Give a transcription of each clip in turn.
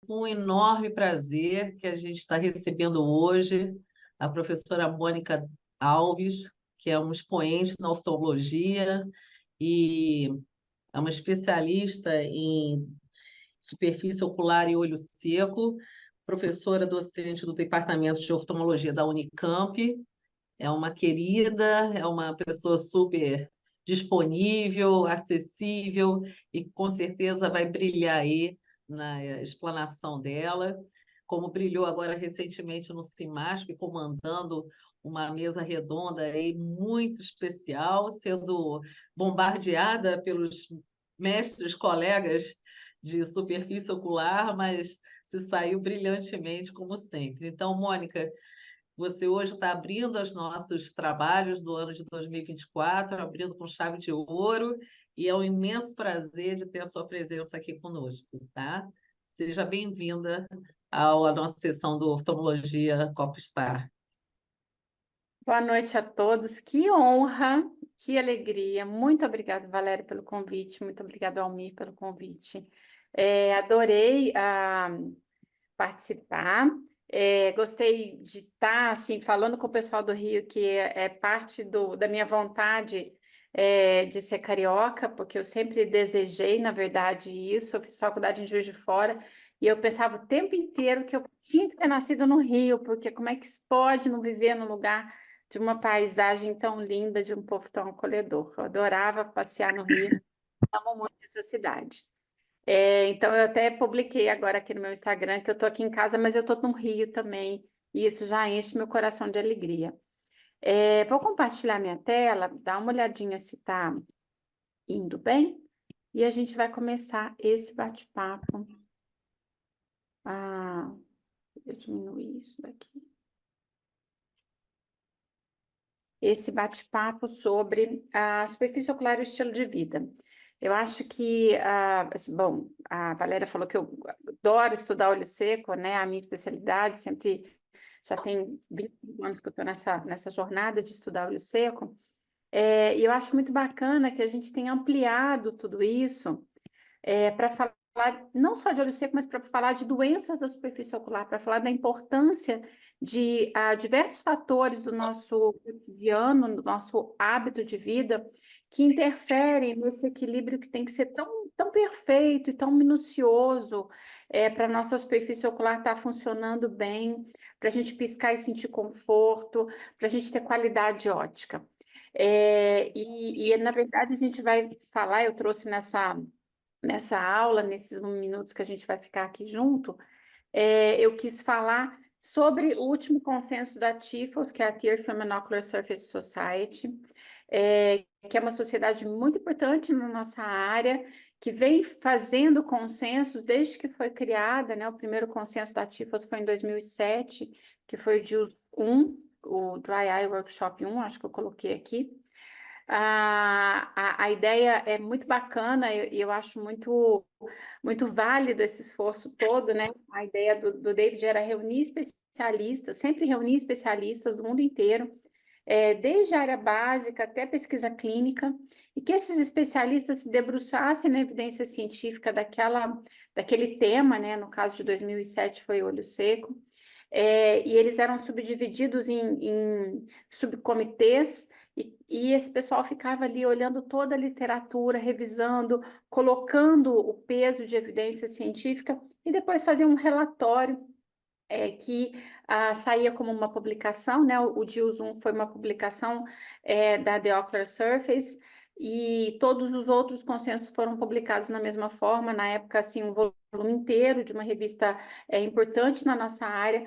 com um enorme prazer que a gente está recebendo hoje a professora Mônica Alves, que é uma expoente na oftalmologia e é uma especialista em superfície ocular e olho seco, professora docente do Departamento de Oftalmologia da Unicamp. É uma querida, é uma pessoa super disponível, acessível e com certeza vai brilhar aí na explanação dela, como brilhou agora recentemente no CIMASP, comandando uma mesa redonda aí muito especial, sendo bombardeada pelos mestres colegas de superfície ocular, mas se saiu brilhantemente, como sempre. Então, Mônica, você hoje está abrindo os nossos trabalhos do ano de 2024, abrindo com chave de ouro, e é um imenso prazer de ter a sua presença aqui conosco, tá? Seja bem-vinda à nossa sessão do Oftalmologia Copstar. Boa noite a todos. Que honra, que alegria. Muito obrigada, Valéria, pelo convite. Muito obrigada, Almir, pelo convite. Adorei participar. Gostei de estar assim, falando com o pessoal do Rio, que é parte da minha vontade de ser carioca, porque eu sempre desejei, na verdade, isso. Eu fiz faculdade em Juiz de Fora e eu pensava o tempo inteiro que eu tinha que ter nascido no Rio, porque como é que se pode não viver num lugar de uma paisagem tão linda, de um povo tão acolhedor? Eu adorava passear no Rio, amo muito essa cidade. Então, eu até publiquei agora aqui no meu Instagram que eu estou aqui em casa, mas eu estou no Rio também, e isso já enche meu coração de alegria. Vou compartilhar minha tela, dá uma olhadinha se está indo bem, e a gente vai começar esse bate-papo. Eu diminuir isso daqui. Esse bate-papo sobre a superfície ocular e o estilo de vida. Eu acho que, bom, a Valéria falou que eu adoro estudar olho seco, né? A minha especialidade, sempre já tem 25 anos que eu estou nessa jornada de estudar olho seco. E eu acho muito bacana que a gente tenha ampliado tudo isso para falar não só de olho seco, mas para falar de doenças da superfície ocular, para falar da importância de diversos fatores do nosso cotidiano, do nosso hábito de vida, que interferem nesse equilíbrio que tem que ser tão perfeito e tão minucioso para a nossa superfície ocular estar funcionando bem, para a gente piscar e sentir conforto, para a gente ter qualidade ótica. Na verdade, a gente vai falar, eu trouxe nessa aula, nesses minutos que a gente vai ficar aqui junto, eu quis falar sobre o último consenso da TIFOS, que é a Tear Film Monocular Surface Society, que é uma sociedade muito importante na nossa área, que vem fazendo consensos desde que foi criada, né? O primeiro consenso da TIFOS foi em 2007, que foi o DIUS 1, o Dry Eye Workshop 1, acho que eu coloquei aqui. A ideia é muito bacana e eu acho muito válido esse esforço todo, né? A ideia do David era reunir especialistas, sempre reunir especialistas do mundo inteiro, desde a área básica até a pesquisa clínica, e que esses especialistas se debruçassem na evidência científica daquele tema, né? No caso de 2007 foi olho seco, e eles eram subdivididos em subcomitês, e esse pessoal ficava ali olhando toda a literatura, revisando, colocando o peso de evidência científica e depois fazia um relatório que saía como uma publicação, né? O DIUS 1 foi uma publicação da The Ocular Surface, e todos os outros consensos foram publicados na mesma forma, na época, assim, um volume inteiro de uma revista importante na nossa área,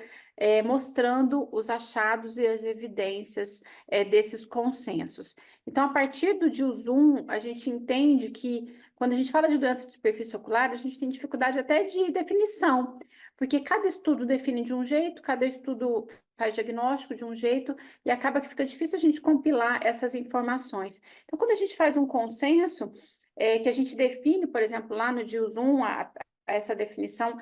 mostrando os achados e as evidências desses consensos. Então, a partir do DIUS 1, a gente entende que, quando a gente fala de doença de superfície ocular, a gente tem dificuldade até de definição, porque cada estudo define de um jeito, cada estudo faz diagnóstico de um jeito, e acaba que fica difícil a gente compilar essas informações. Então, quando a gente faz um consenso, que a gente define, por exemplo, lá no DIUS 1, essa definição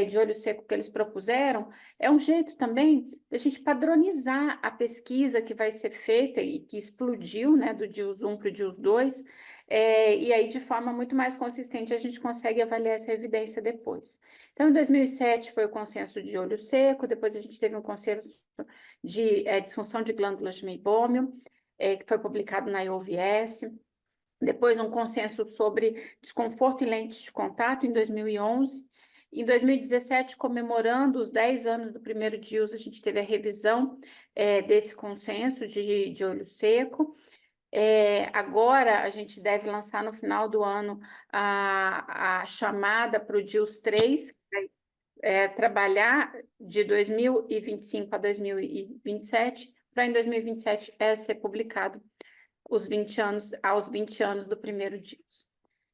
de olho seco que eles propuseram, é um jeito também da gente padronizar a pesquisa que vai ser feita e que explodiu, né, do DIUS 1 para o DIUS 2, e aí de forma muito mais consistente a gente consegue avaliar essa evidência depois. Então, em 2007 foi o consenso de olho seco, depois a gente teve um consenso de disfunção de glândulas de meibômio, que foi publicado na IOVS, depois um consenso sobre desconforto em lentes de contato em 2011. Em 2017, comemorando os 10 anos do primeiro DIUS, a gente teve a revisão desse consenso de olho seco. Agora, a gente deve lançar no final do ano a chamada para o DIUS 3, que vai trabalhar de 2025 a 2027, para em 2027 ser publicado aos 20 anos do primeiro DIUS.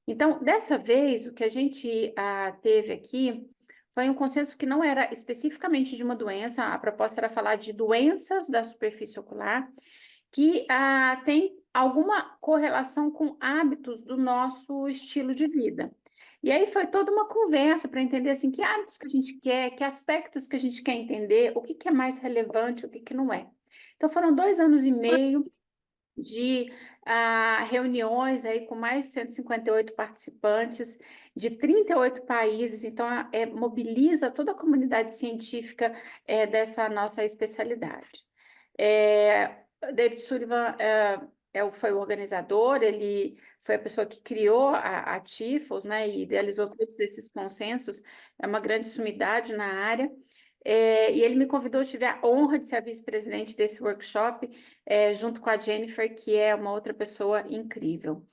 Então, dessa vez, o que a gente teve aqui foi um consenso que não era especificamente de uma doença, a proposta era falar de doenças da superfície ocular que tem alguma correlação com hábitos do nosso estilo de vida. E aí foi toda uma conversa para entender assim, que hábitos que a gente quer, que aspectos que a gente quer entender, o que é mais relevante, o que não é. Então foram 2 anos e meio de reuniões aí com mais de 158 participantes de 38 países, então mobiliza toda a comunidade científica dessa nossa especialidade. David Sullivan foi o organizador, ele foi a pessoa que criou a TIFOS, né, e idealizou todos esses consensos, é uma grande sumidade na área, e ele me convidou, eu tive a honra de ser a vice-presidente desse workshop, junto com a Jennifer, que é uma outra pessoa incrível.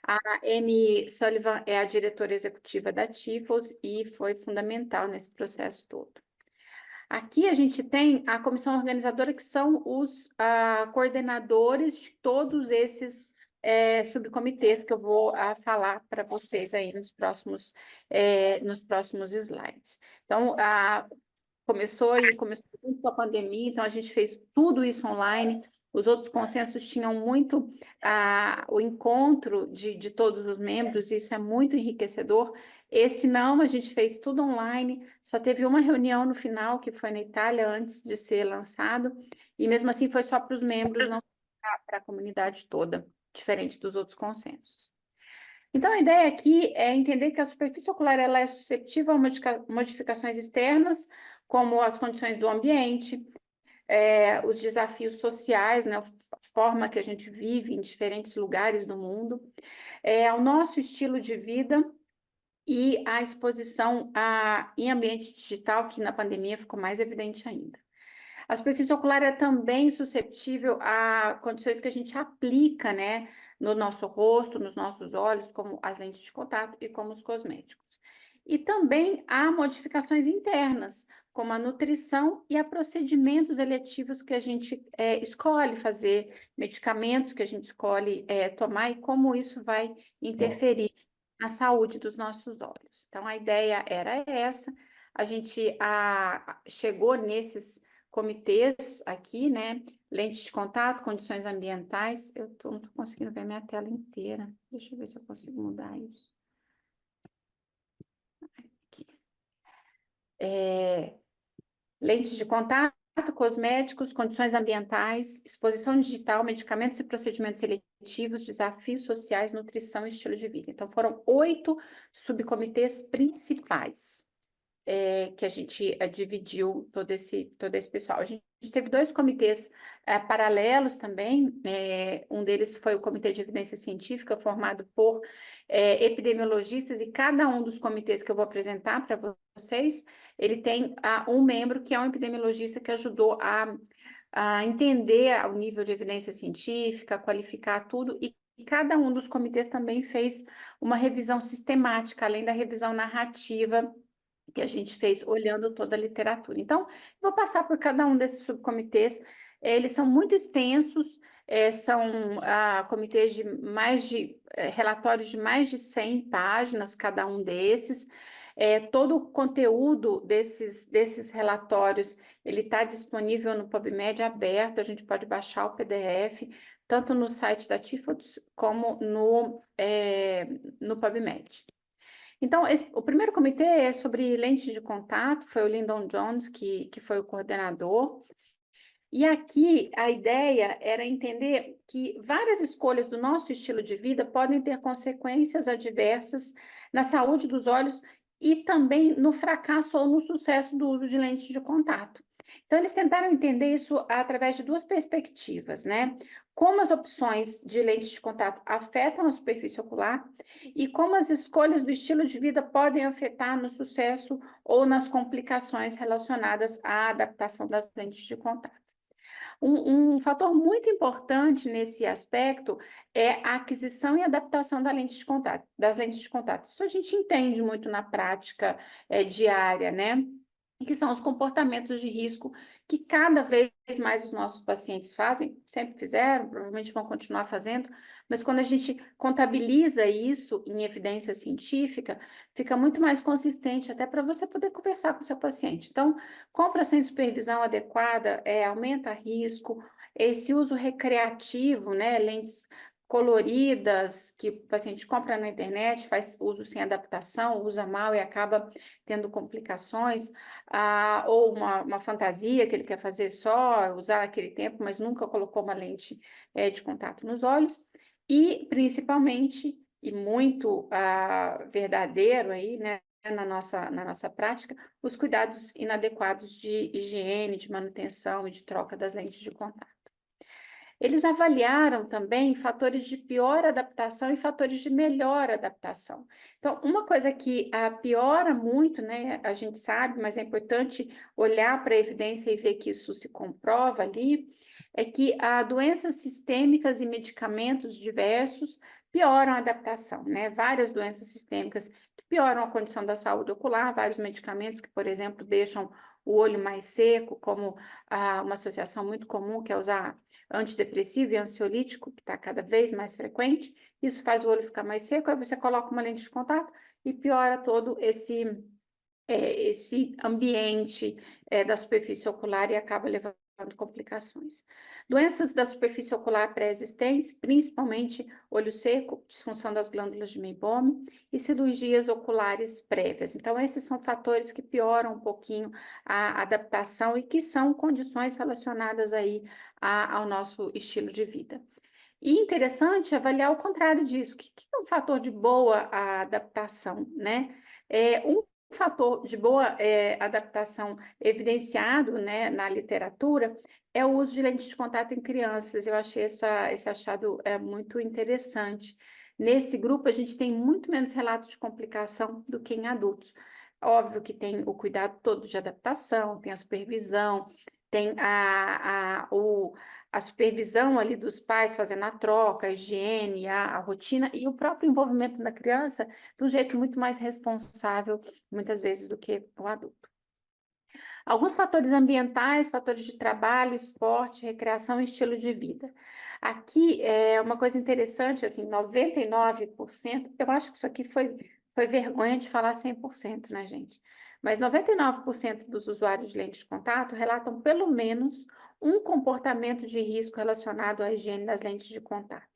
A Amy Sullivan é a diretora executiva da TIFOS e foi fundamental nesse processo todo. Aqui a gente tem a comissão organizadora, que são os coordenadores de todos esses subcomitês que eu vou falar para vocês aí nos próximos slides. Então, começou junto com a pandemia, então a gente fez tudo isso online. Os outros consensos tinham muito o encontro de todos os membros, e isso é muito enriquecedor. Esse não, a gente fez tudo online, só teve uma reunião no final, que foi na Itália, antes de ser lançado, e mesmo assim foi só para os membros, não para a comunidade toda, diferente dos outros consensos. Então, a ideia aqui é entender que a superfície ocular ela é suscetível a modificações externas, como as condições do ambiente, os desafios sociais, né, a forma que a gente vive em diferentes lugares do mundo, ao nosso estilo de vida e a exposição em ambiente digital, que na pandemia ficou mais evidente ainda. A superfície ocular é também suscetível a condições que a gente aplica, né, no nosso rosto, nos nossos olhos, como as lentes de contato e como os cosméticos. E também há modificações internas, como a nutrição e a procedimentos eletivos que a gente escolhe fazer, medicamentos que a gente escolhe tomar e como isso vai interferir na saúde dos nossos olhos. Então, a ideia era essa. A gente chegou nesses comitês aqui, né? Lentes de contato, condições ambientais. Eu não estou conseguindo ver minha tela inteira. Deixa eu ver se eu consigo mudar isso. Aqui. Lentes de contato, cosméticos, condições ambientais, exposição digital, medicamentos e procedimentos seletivos, desafios sociais, nutrição e estilo de vida. Então, foram 8 subcomitês principais que a gente dividiu todo esse pessoal. A gente teve 2 comitês paralelos também, um deles foi o Comitê de Evidência Científica, formado por epidemiologistas, e cada um dos comitês que eu vou apresentar para vocês, ele tem um membro que é um epidemiologista que ajudou a entender o nível de evidência científica, qualificar tudo, e cada um dos comitês também fez uma revisão sistemática, além da revisão narrativa, que a gente fez olhando toda a literatura. Então, vou passar por cada um desses subcomitês. Eles são muito extensos, são comitês relatórios de mais de 100 páginas, cada um desses. Todo o conteúdo desses relatórios, ele está disponível no PubMed aberto, a gente pode baixar o PDF, tanto no site da TIFOS como no PubMed. Então, o primeiro comitê é sobre lentes de contato, foi o Lyndon Jones que foi o coordenador, E aqui a ideia era entender que várias escolhas do nosso estilo de vida podem ter consequências adversas na saúde dos olhos e também no fracasso ou no sucesso do uso de lentes de contato. Então, eles tentaram entender isso através de duas perspectivas, né? Como as opções de lentes de contato afetam a superfície ocular e como as escolhas do estilo de vida podem afetar no sucesso ou nas complicações relacionadas à adaptação das lentes de contato. Um fator muito importante nesse aspecto é a aquisição e adaptação da lente de contato, das lentes de contato. Isso a gente entende muito na prática diária, né? E que são os comportamentos de risco que cada vez mais os nossos pacientes fazem, sempre fizeram, provavelmente vão continuar fazendo, mas quando a gente contabiliza isso em evidência científica, fica muito mais consistente até para você poder conversar com o seu paciente. Então, compra sem supervisão adequada aumenta risco, esse uso recreativo, né, lentes coloridas que o paciente compra na internet, faz uso sem adaptação, usa mal e acaba tendo complicações, ou uma fantasia que ele quer fazer só, usar aquele tempo, mas nunca colocou uma lente de contato nos olhos, e principalmente, e muito verdadeiro aí, né, na nossa prática, os cuidados inadequados de higiene, de manutenção e de troca das lentes de contato. Eles avaliaram também fatores de pior adaptação e fatores de melhor adaptação. Então, uma coisa que piora muito, né, a gente sabe, mas é importante olhar para a evidência e ver que isso se comprova ali, é que doenças sistêmicas e medicamentos diversos pioram a adaptação, né? Várias doenças sistêmicas que pioram a condição da saúde ocular, vários medicamentos que, por exemplo, deixam o olho mais seco, como uma associação muito comum que é usar antidepressivo e ansiolítico, que está cada vez mais frequente, isso faz o olho ficar mais seco, aí você coloca uma lente de contato e piora todo esse ambiente da superfície ocular e acaba levando complicações. Doenças da superfície ocular pré-existentes, principalmente olho seco, disfunção das glândulas de Meibomi e cirurgias oculares prévias. Então, esses são fatores que pioram um pouquinho a adaptação e que são condições relacionadas aí ao nosso estilo de vida. E interessante avaliar o contrário disso. O que é um fator de boa adaptação, né? Um fator de boa adaptação evidenciado, né, na literatura é o uso de lentes de contato em crianças. Eu achei esse achado muito interessante. Nesse grupo, a gente tem muito menos relatos de complicação do que em adultos. Óbvio que tem o cuidado todo de adaptação, tem a supervisão, tem a supervisão ali dos pais fazendo a troca, a higiene, a rotina e o próprio envolvimento da criança de um jeito muito mais responsável, muitas vezes, do que o adulto. Alguns fatores ambientais, fatores de trabalho, esporte, recreação e estilo de vida. Aqui é uma coisa interessante, assim, 99%, eu acho que isso aqui foi vergonha de falar 100%, né, gente? Mas 99% dos usuários de lente de contato relatam pelo menos um comportamento de risco relacionado à higiene das lentes de contato.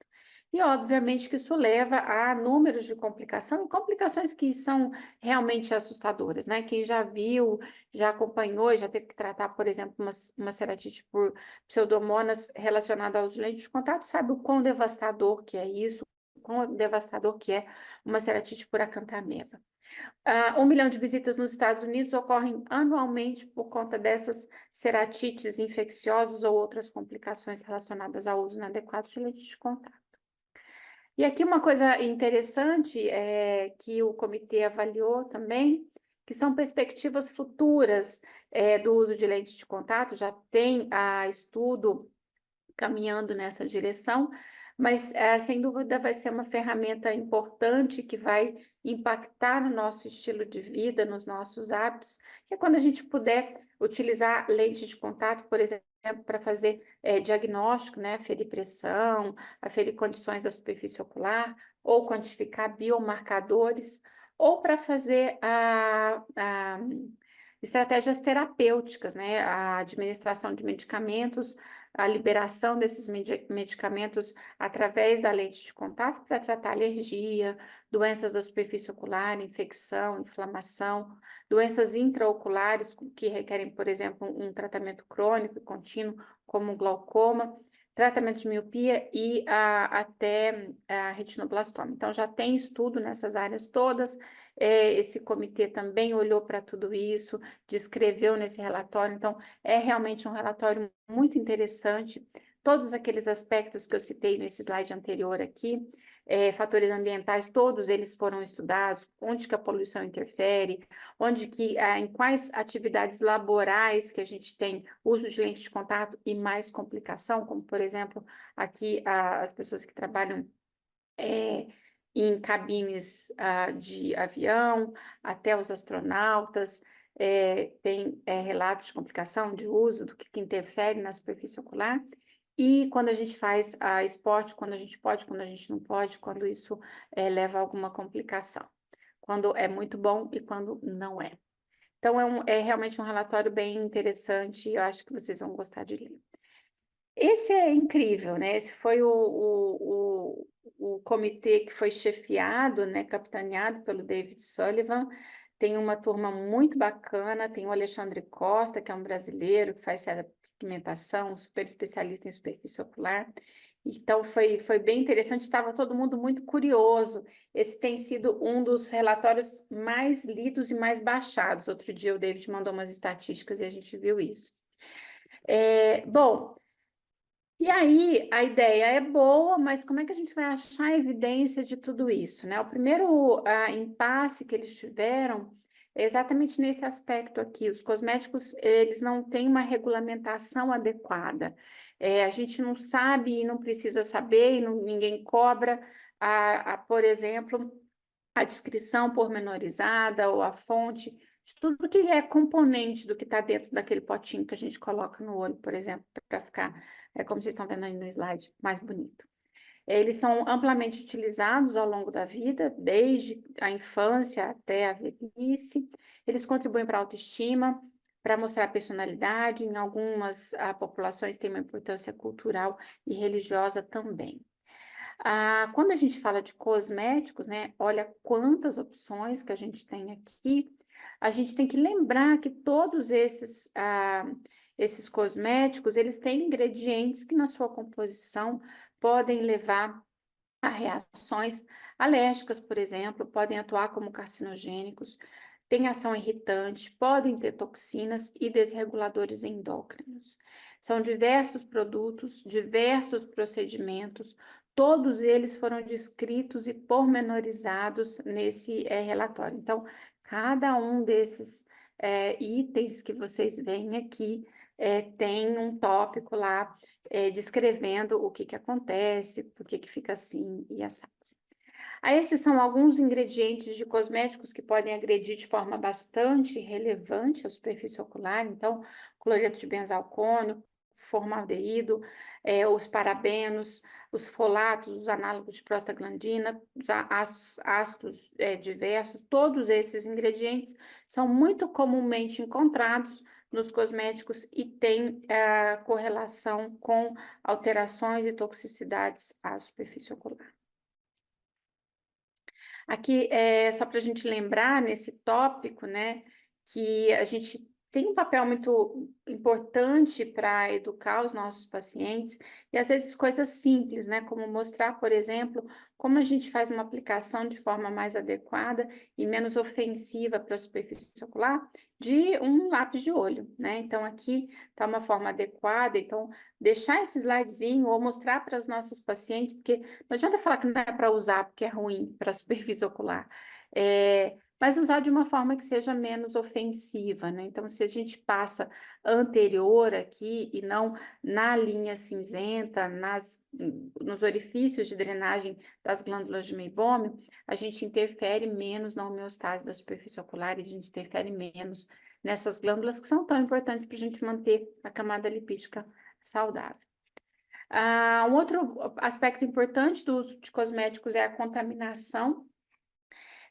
E, obviamente, que isso leva a números de complicação, e complicações que são realmente assustadoras, né? Quem já viu, já acompanhou, já teve que tratar, por exemplo, uma ceratite por pseudomonas relacionada aos lentes de contato, sabe o quão devastador que é isso, o quão devastador que é uma ceratite por acantameba. 1 milhão de visitas nos Estados Unidos ocorrem anualmente por conta dessas ceratites infecciosas ou outras complicações relacionadas ao uso inadequado de lentes de contato. E aqui uma coisa interessante que o comitê avaliou também, que são perspectivas futuras do uso de lentes de contato, já tem estudo caminhando nessa direção, mas sem dúvida vai ser uma ferramenta importante que vai impactar no nosso estilo de vida, nos nossos hábitos, que é quando a gente puder utilizar lentes de contato, por exemplo, para fazer diagnóstico, né, aferir pressão, aferir condições da superfície ocular, ou quantificar biomarcadores, ou para fazer estratégias terapêuticas, né, a administração de medicamentos, a liberação desses medicamentos através da lente de contato para tratar alergia, doenças da superfície ocular, infecção, inflamação, doenças intraoculares que requerem, por exemplo, um tratamento crônico e contínuo, como glaucoma, tratamento de miopia e até a retinoblastoma. Então, já tem estudo nessas áreas todas. Esse comitê também olhou para tudo isso, descreveu nesse relatório. Então, é realmente um relatório muito interessante. Todos aqueles aspectos que eu citei nesse slide anterior aqui, fatores ambientais, todos eles foram estudados, onde que a poluição interfere, em quais atividades laborais que a gente tem uso de lente de contato e mais complicação, como, por exemplo, aqui as pessoas que trabalham em cabines de avião, até os astronautas, tem relatos de complicação de uso, do que interfere na superfície ocular, e quando a gente faz esporte, quando a gente pode, quando a gente não pode, quando isso leva a alguma complicação, quando é muito bom e quando não é. Então, é realmente um relatório bem interessante, eu acho que vocês vão gostar de ler. Esse é incrível, né? Esse foi o comitê que foi chefiado, né, capitaneado pelo David Sullivan. Tem uma turma muito bacana, tem o Alexandre Costa, que é um brasileiro que faz essa pigmentação, super especialista em superfície ocular. Então, foi bem interessante, estava todo mundo muito curioso. Esse tem sido um dos relatórios mais lidos e mais baixados. Outro dia o David mandou umas estatísticas e a gente viu isso. Bom, e aí a ideia é boa, mas como é que a gente vai achar evidência de tudo isso, né? O primeiro impasse que eles tiveram é exatamente nesse aspecto aqui. Os cosméticos, eles não têm uma regulamentação adequada. A gente não sabe e não precisa saber, e ninguém cobra, por exemplo, a descrição pormenorizada ou a fonte de tudo que é componente do que está dentro daquele potinho que a gente coloca no olho, por exemplo, para ficar, como vocês estão vendo aí no slide, mais bonito. Eles são amplamente utilizados ao longo da vida, desde a infância até a velhice. Eles contribuem para a autoestima, para mostrar a personalidade. Em algumas populações tem uma importância cultural e religiosa também. Quando a gente fala de cosméticos, né, olha quantas opções que a gente tem aqui. A gente tem que lembrar que todos esses cosméticos, eles têm ingredientes que na sua composição podem levar a reações alérgicas, por exemplo, podem atuar como carcinogênicos, têm ação irritante, podem ter toxinas e desreguladores endócrinos. São diversos produtos, diversos procedimentos, todos eles foram descritos e pormenorizados nesse relatório. Então, cada um desses itens que vocês veem aqui tem um tópico lá descrevendo o que acontece, por que fica assim e assado. Esses são alguns ingredientes de cosméticos que podem agredir de forma bastante relevante a superfície ocular. Então, cloreto de benzalcônio, formaldeído, os parabenos, os folatos, os análogos de prostaglandina, os ácidos diversos, todos esses ingredientes são muito comumente encontrados nos cosméticos e têm correlação com alterações e toxicidades à superfície ocular. Aqui é só para a gente lembrar nesse tópico, né, que a gente tem um papel muito importante para educar os nossos pacientes, e às vezes coisas simples, né, como mostrar, por exemplo, como a gente faz uma aplicação de forma mais adequada e menos ofensiva para a superfície ocular de um lápis de olho, né? Então, aqui está uma forma adequada, então, deixar esse slidezinho ou mostrar para as nossas pacientes, porque não adianta falar que não é para usar porque é ruim para a superfície ocular, mas usar de uma forma que seja menos ofensiva, né? Então, se a gente passa anterior aqui e não na linha cinzenta, nos orifícios de drenagem das glândulas de meibômio, a gente interfere menos na homeostase da superfície ocular e a gente interfere menos nessas glândulas que são tão importantes para a gente manter a camada lipídica saudável. Um outro aspecto importante do uso de cosméticos é a contaminação.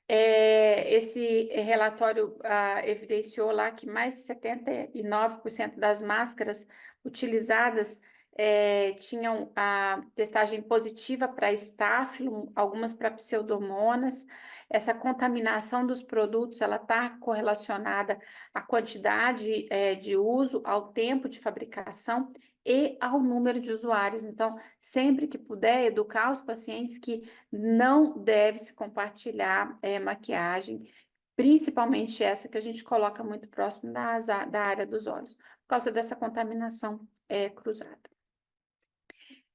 Esse relatório evidenciou lá que mais de 79% das máscaras utilizadas tinham a testagem positiva para estáfilo, algumas para pseudomonas. Essa contaminação dos produtos, ela está correlacionada à quantidade de uso, ao tempo de fabricação e ao número de usuários. Então, sempre que puder, educar os pacientes que não deve se compartilhar maquiagem, principalmente essa que a gente coloca muito próximo da área dos olhos, por causa dessa contaminação cruzada.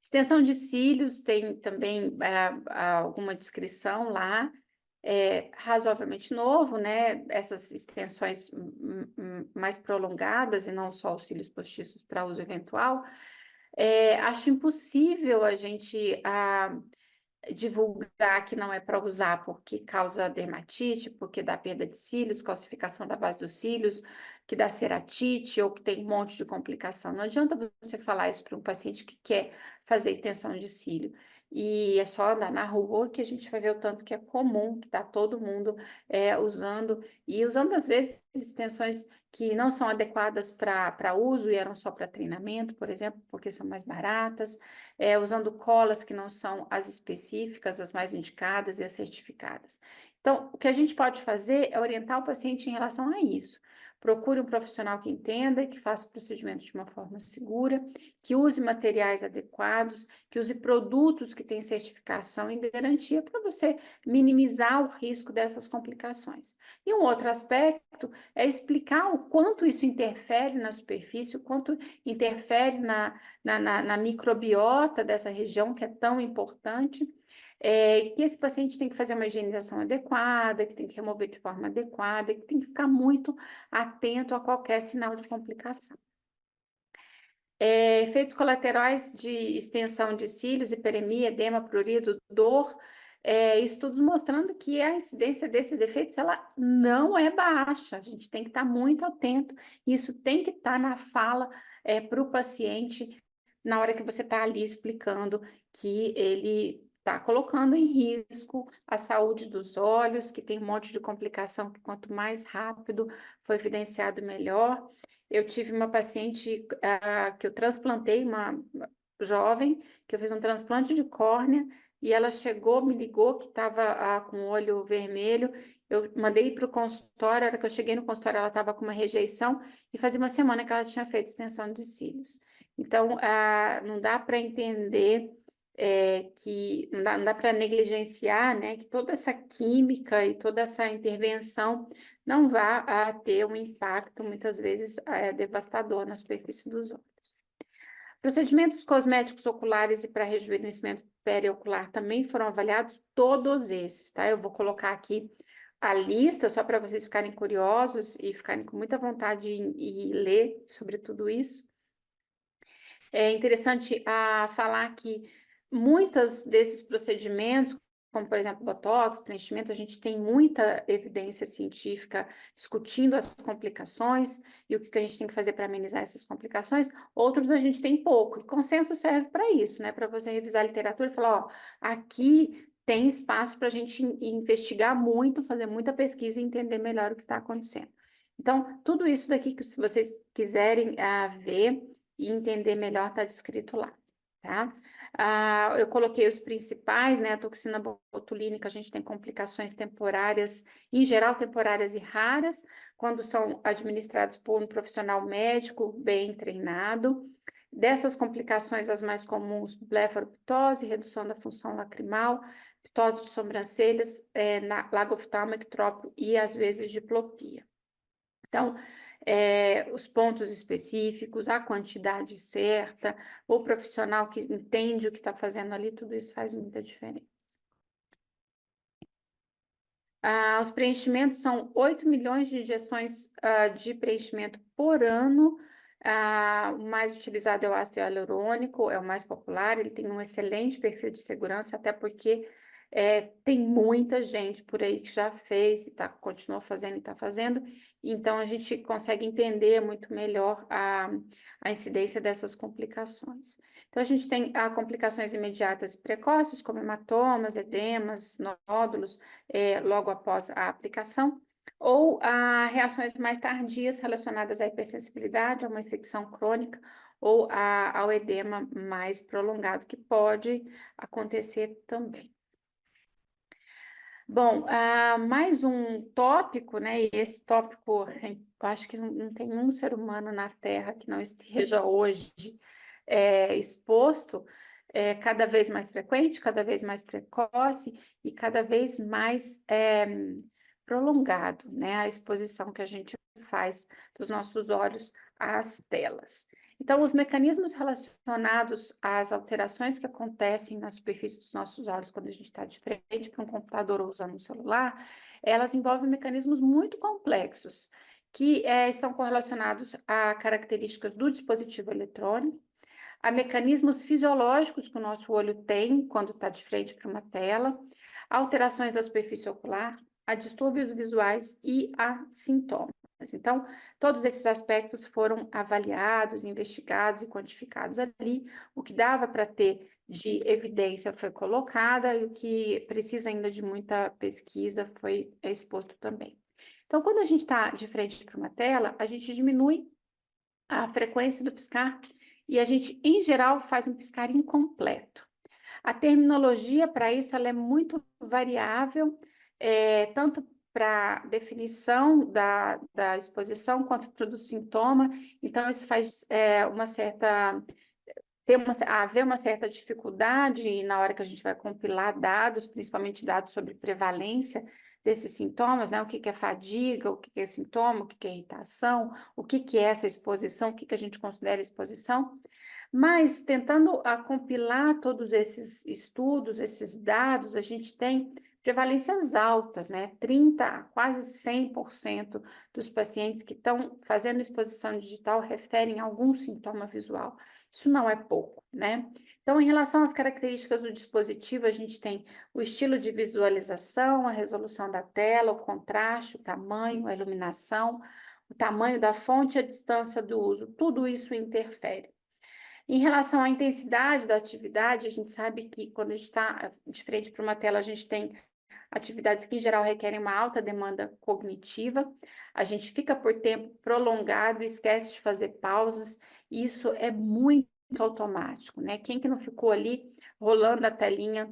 Extensão de cílios tem também alguma descrição lá, razoavelmente novo, né? Essas extensões mais prolongadas e não só os cílios postiços para uso eventual. Acho impossível a gente divulgar que não é para usar porque causa dermatite, porque dá perda de cílios, calcificação da base dos cílios, que dá ceratite ou que tem um monte de complicação. Não adianta você falar isso para um paciente que quer fazer extensão de cílio. E é só andar na rua que a gente vai ver o tanto que é comum, que está todo mundo usando, e usando às vezes extensões que não são adequadas para uso e eram só para treinamento, por exemplo, porque são mais baratas, usando colas que não são as específicas, as mais indicadas e as certificadas. Então, o que a gente pode fazer é orientar o paciente em relação a isso. Procure um profissional que entenda, que faça o procedimento de uma forma segura, que use materiais adequados, que use produtos que têm certificação e garantia para você minimizar o risco dessas complicações. E um outro aspecto é explicar o quanto isso interfere na superfície, o quanto interfere na microbiota dessa região que é tão importante, que esse paciente tem que fazer uma higienização adequada, que tem que remover de forma adequada, que tem que ficar muito atento a qualquer sinal de complicação. Efeitos colaterais de extensão de cílios, hiperemia, edema, prurido, dor, estudos mostrando que a incidência desses efeitos ela não é baixa, a gente tem que estar muito atento, isso tem que estar na fala para o paciente, na hora que você está ali explicando que ele está colocando em risco a saúde dos olhos, que tem um monte de complicação, que quanto mais rápido for evidenciado, melhor. Eu tive uma paciente que eu transplantei, uma jovem, que eu fiz um transplante de córnea, e ela chegou, me ligou que estava com o olho vermelho. Eu mandei para o consultório, a hora que eu cheguei no consultório, ela estava com uma rejeição, e fazia uma semana que ela tinha feito extensão de cílios. Então, não dá para entender que não dá para negligenciar, né, que toda essa química e toda essa intervenção não vá ter um impacto, muitas vezes, devastador na superfície dos olhos. Procedimentos cosméticos oculares e para rejuvenescimento periocular também foram avaliados, todos esses, tá? Eu vou colocar aqui a lista, só para vocês ficarem curiosos e ficarem com muita vontade de ler sobre tudo isso. É interessante falar que muitos desses procedimentos, como, por exemplo, botox, preenchimento, a gente tem muita evidência científica discutindo as complicações e o que a gente tem que fazer para amenizar essas complicações. Outros a gente tem pouco, e consenso serve para isso, né? Para você revisar a literatura e falar, ó, aqui tem espaço para a gente investigar muito, fazer muita pesquisa e entender melhor o que está acontecendo. Então, tudo isso daqui que se vocês quiserem ver e entender melhor, está descrito lá, tá? Eu coloquei os principais, né? A toxina botulínica, a gente tem complicações temporárias, em geral temporárias e raras, quando são administradas por um profissional médico bem treinado. Dessas complicações, as mais comuns, blefaroptose, redução da função lacrimal, ptose de sobrancelhas, lagoftalmo, ectrópio e, às vezes, diplopia. Então, os pontos específicos, a quantidade certa, o profissional que entende o que está fazendo ali, tudo isso faz muita diferença. Os preenchimentos são 8 milhões de injeções de preenchimento por ano. O mais utilizado é o ácido hialurônico, é o mais popular, ele tem um excelente perfil de segurança, até porque tem muita gente por aí que já fez e continua fazendo e está fazendo, então a gente consegue entender muito melhor a incidência dessas complicações. Então, a gente tem complicações imediatas e precoces, como hematomas, edemas, nódulos, logo após a aplicação, ou reações mais tardias relacionadas à hipersensibilidade, a uma infecção crônica, ou ao edema mais prolongado, que pode acontecer também. Bom, mais um tópico, né? E esse tópico, eu acho que não tem um ser humano na Terra que não esteja hoje exposto, cada vez mais frequente, cada vez mais precoce e cada vez mais prolongado, né? A exposição que a gente faz dos nossos olhos às telas. Então, os mecanismos relacionados às alterações que acontecem na superfície dos nossos olhos quando a gente está de frente para um computador ou usando um celular, elas envolvem mecanismos muito complexos, que estão correlacionados a características do dispositivo eletrônico, a mecanismos fisiológicos que o nosso olho tem quando está de frente para uma tela, a alterações da superfície ocular, a distúrbios visuais e a sintomas. Então, todos esses aspectos foram avaliados, investigados e quantificados ali. O que dava para ter de evidência foi colocada e o que precisa ainda de muita pesquisa foi exposto também. Então, quando a gente está de frente para uma tela, a gente diminui a frequência do piscar e a gente, em geral, faz um piscar incompleto. A terminologia para isso ela é muito variável, tanto para definição da exposição quanto para o do sintoma. Então, isso faz haver uma certa dificuldade na hora que a gente vai compilar dados, principalmente dados sobre prevalência desses sintomas, né? O que é fadiga, o que é sintoma, o que é irritação, o que é essa exposição, o que a gente considera exposição. Mas, tentando compilar todos esses estudos, esses dados, a gente tem prevalências altas, né? 30% a quase 100% dos pacientes que estão fazendo exposição digital referem a algum sintoma visual. Isso não é pouco, né? Então, em relação às características do dispositivo, a gente tem o estilo de visualização, a resolução da tela, o contraste, o tamanho, a iluminação, o tamanho da fonte e a distância do uso. Tudo isso interfere. Em relação à intensidade da atividade, a gente sabe que quando a gente está de frente para uma tela, a gente tem atividades que, em geral, requerem uma alta demanda cognitiva, a gente fica por tempo prolongado, esquece de fazer pausas, e isso é muito automático, né? Quem que não ficou ali rolando a telinha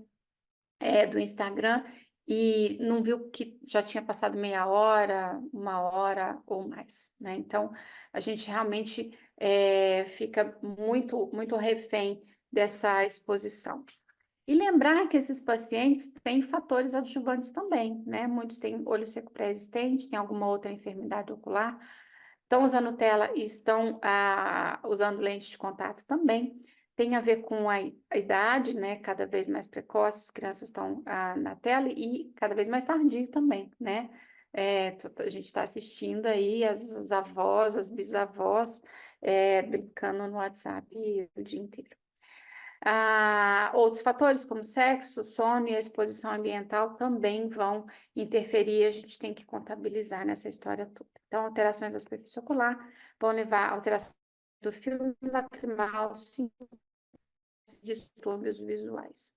do Instagram e não viu que já tinha passado meia hora, uma hora ou mais, né? Então, a gente realmente fica muito, muito refém dessa exposição. E lembrar que esses pacientes têm fatores adjuvantes também, né? Muitos têm olho seco pré-existente, têm alguma outra enfermidade ocular, estão usando tela e estão usando lente de contato também. Tem a ver com a idade, né? Cada vez mais precoce, as crianças estão na tela e cada vez mais tardio também, né? A gente está assistindo aí as avós, as bisavós brincando no WhatsApp o dia inteiro. Outros fatores, como sexo, sono e a exposição ambiental, também vão interferir, a gente tem que contabilizar nessa história toda. Então, alterações da superfície ocular vão levar a alterações do filme lacrimal, sim, distúrbios visuais.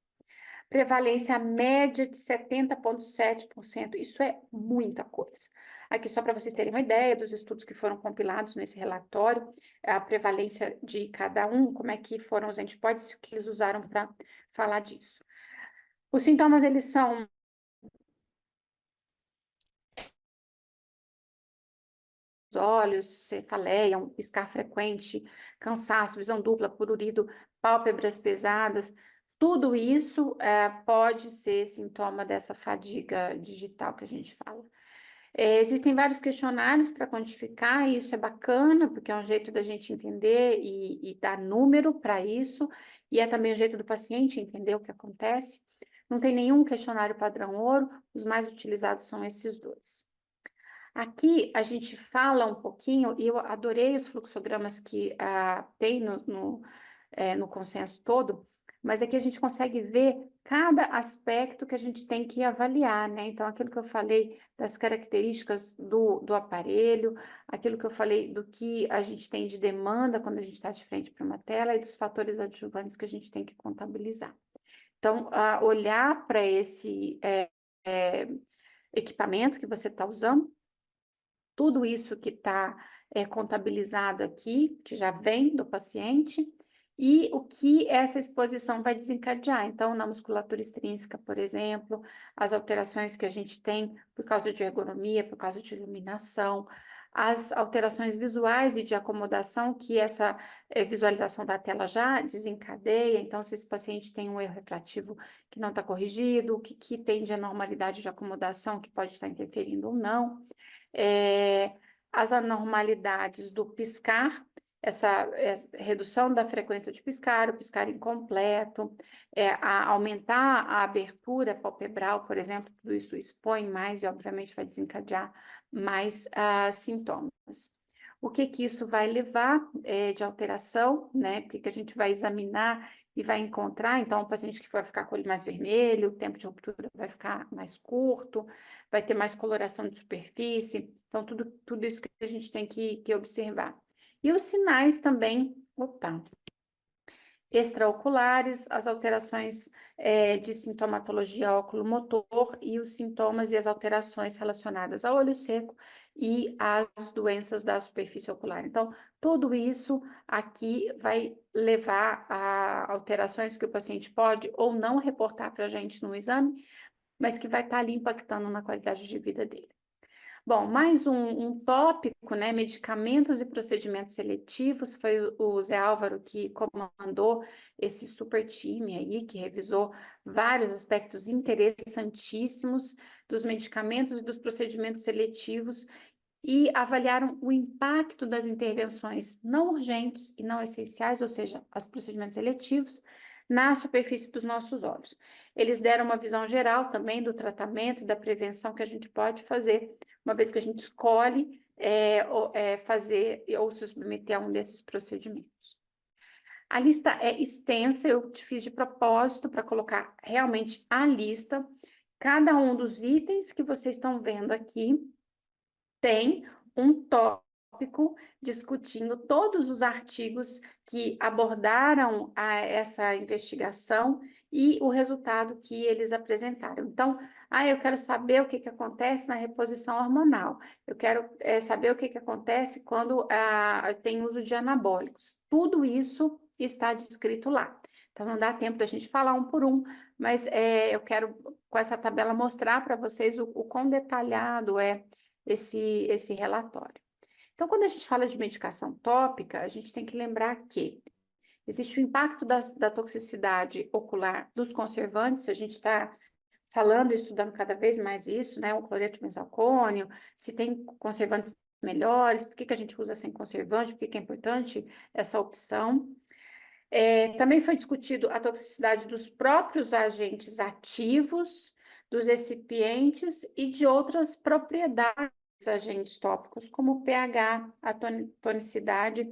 Prevalência média de 70,7%, isso é muita coisa. Aqui, só para vocês terem uma ideia dos estudos que foram compilados nesse relatório, a prevalência de cada um, como é que foram os antibodies que eles usaram para falar disso. Os sintomas, eles são olhos, cefaleia, um piscar frequente, cansaço, visão dupla, prurido, pálpebras pesadas, tudo isso pode ser sintoma dessa fadiga digital que a gente fala. Existem vários questionários para quantificar, e isso é bacana, porque é um jeito da gente entender e dar número para isso, e é também o jeito do paciente entender o que acontece. Não tem nenhum questionário padrão ouro, os mais utilizados são esses dois. Aqui a gente fala um pouquinho, e eu adorei os fluxogramas que tem no consenso todo, mas aqui a gente consegue ver cada aspecto que a gente tem que avaliar, né? Então, aquilo que eu falei das características do aparelho, aquilo que eu falei do que a gente tem de demanda quando a gente está de frente para uma tela e dos fatores adjuvantes que a gente tem que contabilizar. Então, olhar para esse equipamento que você está usando, tudo isso que está contabilizado aqui, que já vem do paciente, e o que essa exposição vai desencadear. Então, na musculatura extrínseca, por exemplo, as alterações que a gente tem por causa de ergonomia, por causa de iluminação, as alterações visuais e de acomodação que essa visualização da tela já desencadeia. Então, se esse paciente tem um erro refrativo que não está corrigido, o que tem de anormalidade de acomodação que pode estar interferindo ou não. As anormalidades do piscar, essa redução da frequência de piscar, o piscar incompleto, aumentar a abertura palpebral, por exemplo, tudo isso expõe mais e, obviamente, vai desencadear mais sintomas. O que isso vai levar de alteração, né? Porque que a gente vai examinar e vai encontrar, então, o paciente que vai ficar com o olho mais vermelho, o tempo de ruptura vai ficar mais curto, vai ter mais coloração de superfície, então, tudo isso que a gente tem que observar. E os sinais também, extraoculares, as alterações de sintomatologia oculomotor e os sintomas e as alterações relacionadas ao olho seco e às doenças da superfície ocular. Então, tudo isso aqui vai levar a alterações que o paciente pode ou não reportar para a gente no exame, mas que vai estar ali impactando na qualidade de vida dele. Bom, mais um tópico, né? Medicamentos e procedimentos seletivos. Foi o Zé Álvaro que comandou esse super time aí, que revisou vários aspectos interessantíssimos dos medicamentos e dos procedimentos seletivos e avaliaram o impacto das intervenções não urgentes e não essenciais, ou seja, os procedimentos seletivos, na superfície dos nossos olhos. Eles deram uma visão geral também do tratamento e da prevenção que a gente pode fazer, uma vez que a gente escolhe fazer ou se submeter a um desses procedimentos. A lista é extensa, eu fiz de propósito para colocar realmente a lista. Cada um dos itens que vocês estão vendo aqui tem um tópico discutindo todos os artigos que abordaram essa investigação e o resultado que eles apresentaram. Então, eu quero saber o que acontece na reposição hormonal, eu quero saber o que acontece quando tem uso de anabólicos. Tudo isso está descrito lá. Então, não dá tempo da gente falar um por um, mas eu quero, com essa tabela, mostrar para vocês o quão detalhado é esse relatório. Então, quando a gente fala de medicação tópica, a gente tem que lembrar que existe o impacto da toxicidade ocular dos conservantes, a gente está falando e estudando cada vez mais isso, né? O cloreto de benzalcônio, se tem conservantes melhores, por que a gente usa sem conservante, por que é importante essa opção. Também foi discutido a toxicidade dos próprios agentes ativos, dos recipientes e de outras propriedades agentes tópicos, como o pH, a tonicidade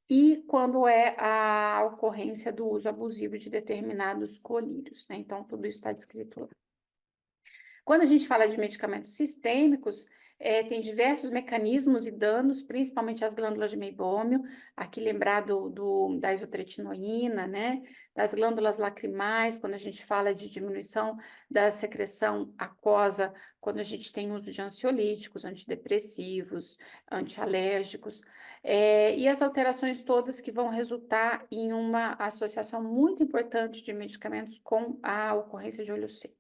e quando é a ocorrência do uso abusivo de determinados colírios, né? Então, tudo isso está descrito lá. Quando a gente fala de medicamentos sistêmicos, tem diversos mecanismos e danos, principalmente as glândulas de meibômio, aqui lembrar da isotretinoína, né? Das glândulas lacrimais, quando a gente fala de diminuição da secreção aquosa, quando a gente tem uso de ansiolíticos, antidepressivos, antialérgicos, e as alterações todas que vão resultar em uma associação muito importante de medicamentos com a ocorrência de olho seco.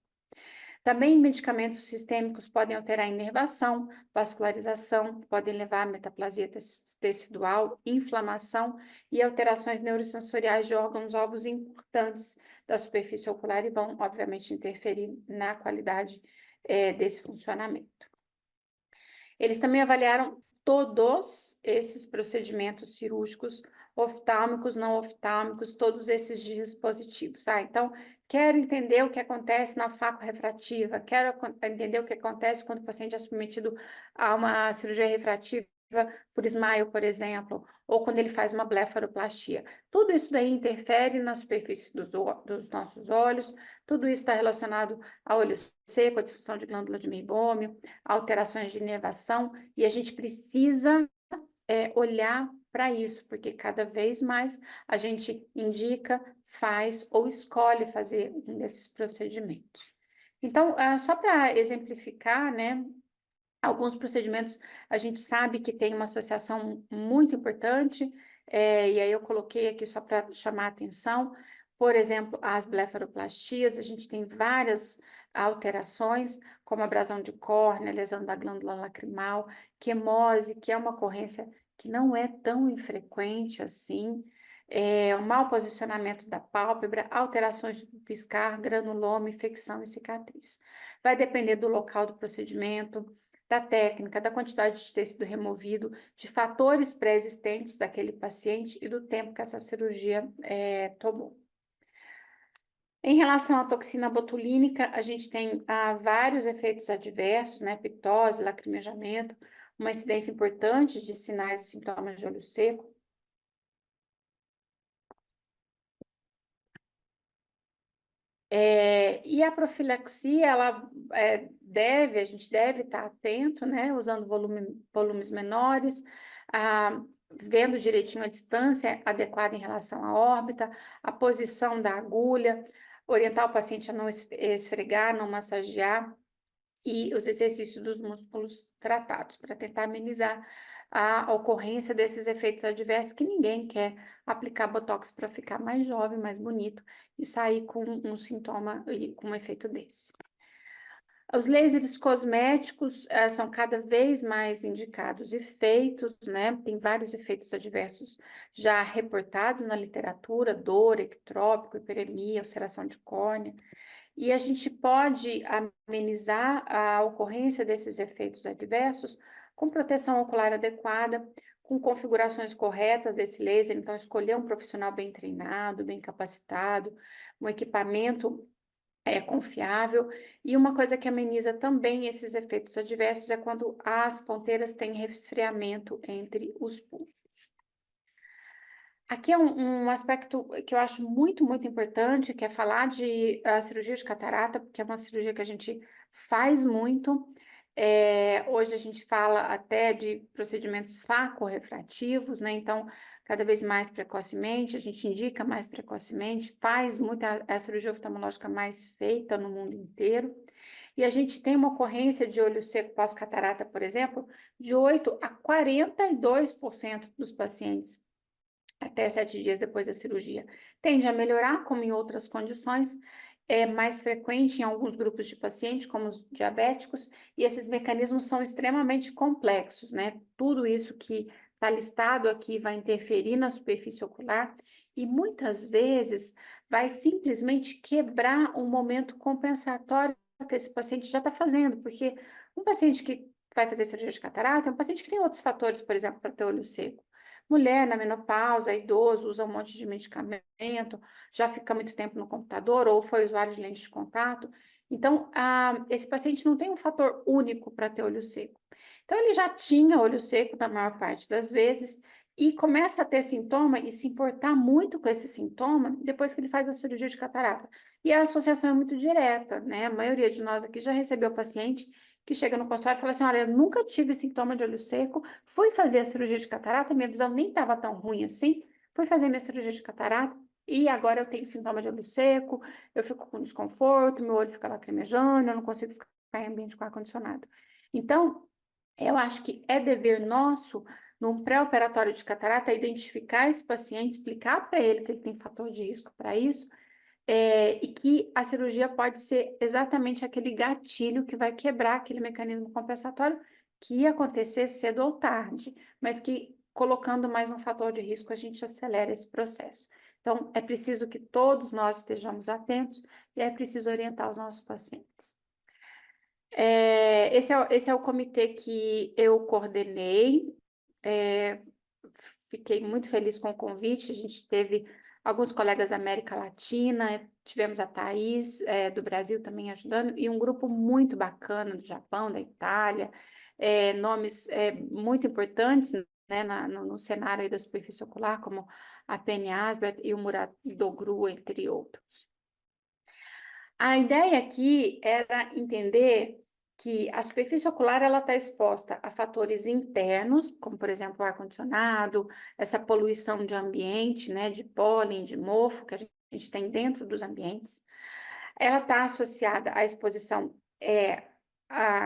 Também medicamentos sistêmicos podem alterar a inervação, vascularização, podem levar a metaplasia tecidual, inflamação e alterações neurosensoriais de órgãos-alvos importantes da superfície ocular e vão, obviamente, interferir na qualidade desse funcionamento. Eles também avaliaram todos esses procedimentos cirúrgicos, oftálmicos, não oftálmicos, todos esses dispositivos. Então, quero entender o que acontece na faco-refrativa, quero entender o que acontece quando o paciente é submetido a uma cirurgia refrativa por SMILE, por exemplo, ou quando ele faz uma blefaroplastia. Tudo isso daí interfere na superfície dos nossos olhos, tudo isso está relacionado ao olho seco, a disfunção de glândula de meibômio, alterações de inervação, e a gente precisa olhar para isso, porque cada vez mais a gente indica, faz ou escolhe fazer um desses procedimentos. Então, só para exemplificar, né, alguns procedimentos a gente sabe que tem uma associação muito importante, e aí eu coloquei aqui só para chamar a atenção. Por exemplo, as blefaroplastias, a gente tem várias alterações, como abrasão de córnea, lesão da glândula lacrimal, quimose, que é uma ocorrência que não é tão infrequente assim, o mau posicionamento da pálpebra, alterações do piscar, granuloma, infecção e cicatriz. Vai depender do local do procedimento, da técnica, da quantidade de tecido removido, de fatores pré-existentes daquele paciente e do tempo que essa cirurgia tomou. Em relação à toxina botulínica, a gente tem vários efeitos adversos, né? Pictose, lacrimejamento, uma incidência importante de sinais e sintomas de olho seco. E a profilaxia, a gente deve estar atento, né? Usando volumes menores, vendo direitinho a distância adequada em relação à órbita, a posição da agulha, orientar o paciente a não esfregar, não massagear, e os exercícios dos músculos tratados, para tentar amenizar a ocorrência desses efeitos adversos, que ninguém quer aplicar botox para ficar mais jovem, mais bonito, e sair com um sintoma e com um efeito desse. Os lasers cosméticos são cada vez mais indicados e feitos, né? Tem vários efeitos adversos já reportados na literatura: dor, ectrópico, hiperemia, ulceração de córnea. E a gente pode amenizar a ocorrência desses efeitos adversos com proteção ocular adequada, com configurações corretas desse laser. Então, escolher um profissional bem treinado, bem capacitado, um equipamento confiável. E uma coisa que ameniza também esses efeitos adversos é quando as ponteiras têm resfriamento entre os pulsos. Aqui é um aspecto que eu acho muito, muito importante, que é falar de cirurgia de catarata, porque é uma cirurgia que a gente faz muito. Hoje a gente fala até de procedimentos facorrefrativos, né? Então, cada vez mais precocemente, a gente indica mais precocemente, faz muita a cirurgia oftalmológica mais feita no mundo inteiro. E a gente tem uma ocorrência de olho seco pós-catarata, por exemplo, de 8 a 42% dos pacientes até 7 dias depois da cirurgia. Tende a melhorar, como em outras condições, é mais frequente em alguns grupos de pacientes, como os diabéticos, e esses mecanismos são extremamente complexos, né? Tudo isso que está listado aqui vai interferir na superfície ocular e muitas vezes vai simplesmente quebrar um momento compensatório que esse paciente já está fazendo, porque um paciente que vai fazer cirurgia de catarata é um paciente que tem outros fatores, por exemplo, para ter olho seco. Mulher na menopausa, idoso, usa um monte de medicamento, já fica muito tempo no computador ou foi usuário de lente de contato. Então, esse paciente não tem um fator único para ter olho seco. Então, ele já tinha olho seco na maior parte das vezes e começa a ter sintoma e se importar muito com esse sintoma depois que ele faz a cirurgia de catarata. E a associação é muito direta, né? A maioria de nós aqui já recebeu paciente que chega no consultório e fala assim: olha, eu nunca tive sintoma de olho seco, fui fazer a cirurgia de catarata, minha visão nem estava tão ruim assim, fui fazer minha cirurgia de catarata e agora eu tenho sintoma de olho seco, eu fico com desconforto, meu olho fica lacrimejando, eu não consigo ficar em ambiente com ar-condicionado. Então, eu acho que é dever nosso, num pré-operatório de catarata, identificar esse paciente, explicar para ele que ele tem fator de risco para isso, e que a cirurgia pode ser exatamente aquele gatilho que vai quebrar aquele mecanismo compensatório que ia acontecer cedo ou tarde, mas que colocando mais um fator de risco a gente acelera esse processo. Então, é preciso que todos nós estejamos atentos e é preciso orientar os nossos pacientes. Esse é o comitê que eu coordenei. Fiquei muito feliz com o convite. A gente teve alguns colegas da América Latina, tivemos a Thaís, do Brasil também ajudando, e um grupo muito bacana do Japão, da Itália, nomes muito importantes, né, no cenário aí da superfície ocular, como a Penny Asbert e o Murat Dogru, entre outros. A ideia aqui era entender que a superfície ocular ela está exposta a fatores internos, como por exemplo o ar-condicionado, essa poluição de ambiente, né, de pólen, de mofo que a gente tem dentro dos ambientes. Ela está associada à exposição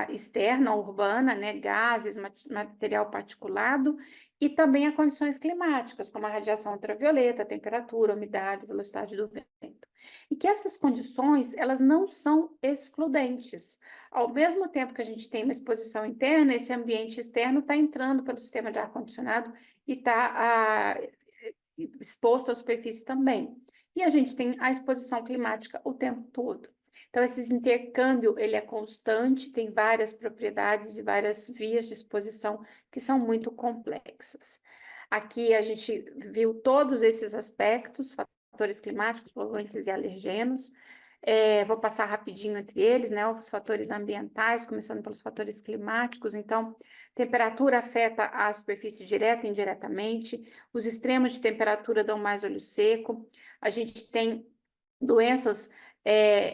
externa, urbana, né, gases, material particulado, e também a condições climáticas, como a radiação ultravioleta, a temperatura, a umidade, velocidade do vento. E que essas condições, elas não são excludentes. Ao mesmo tempo que a gente tem uma exposição interna, esse ambiente externo está entrando pelo sistema de ar-condicionado e está exposto à superfície também. E a gente tem a exposição climática o tempo todo. Então, esse intercâmbio, ele é constante, tem várias propriedades e várias vias de exposição que são muito complexas. Aqui a gente viu todos esses aspectos, fatores climáticos, poluentes e alergenos. Vou passar rapidinho entre eles, né? Os fatores ambientais, começando pelos fatores climáticos. Então, temperatura afeta a superfície direta e indiretamente. Os extremos de temperatura dão mais olho seco. A gente tem doenças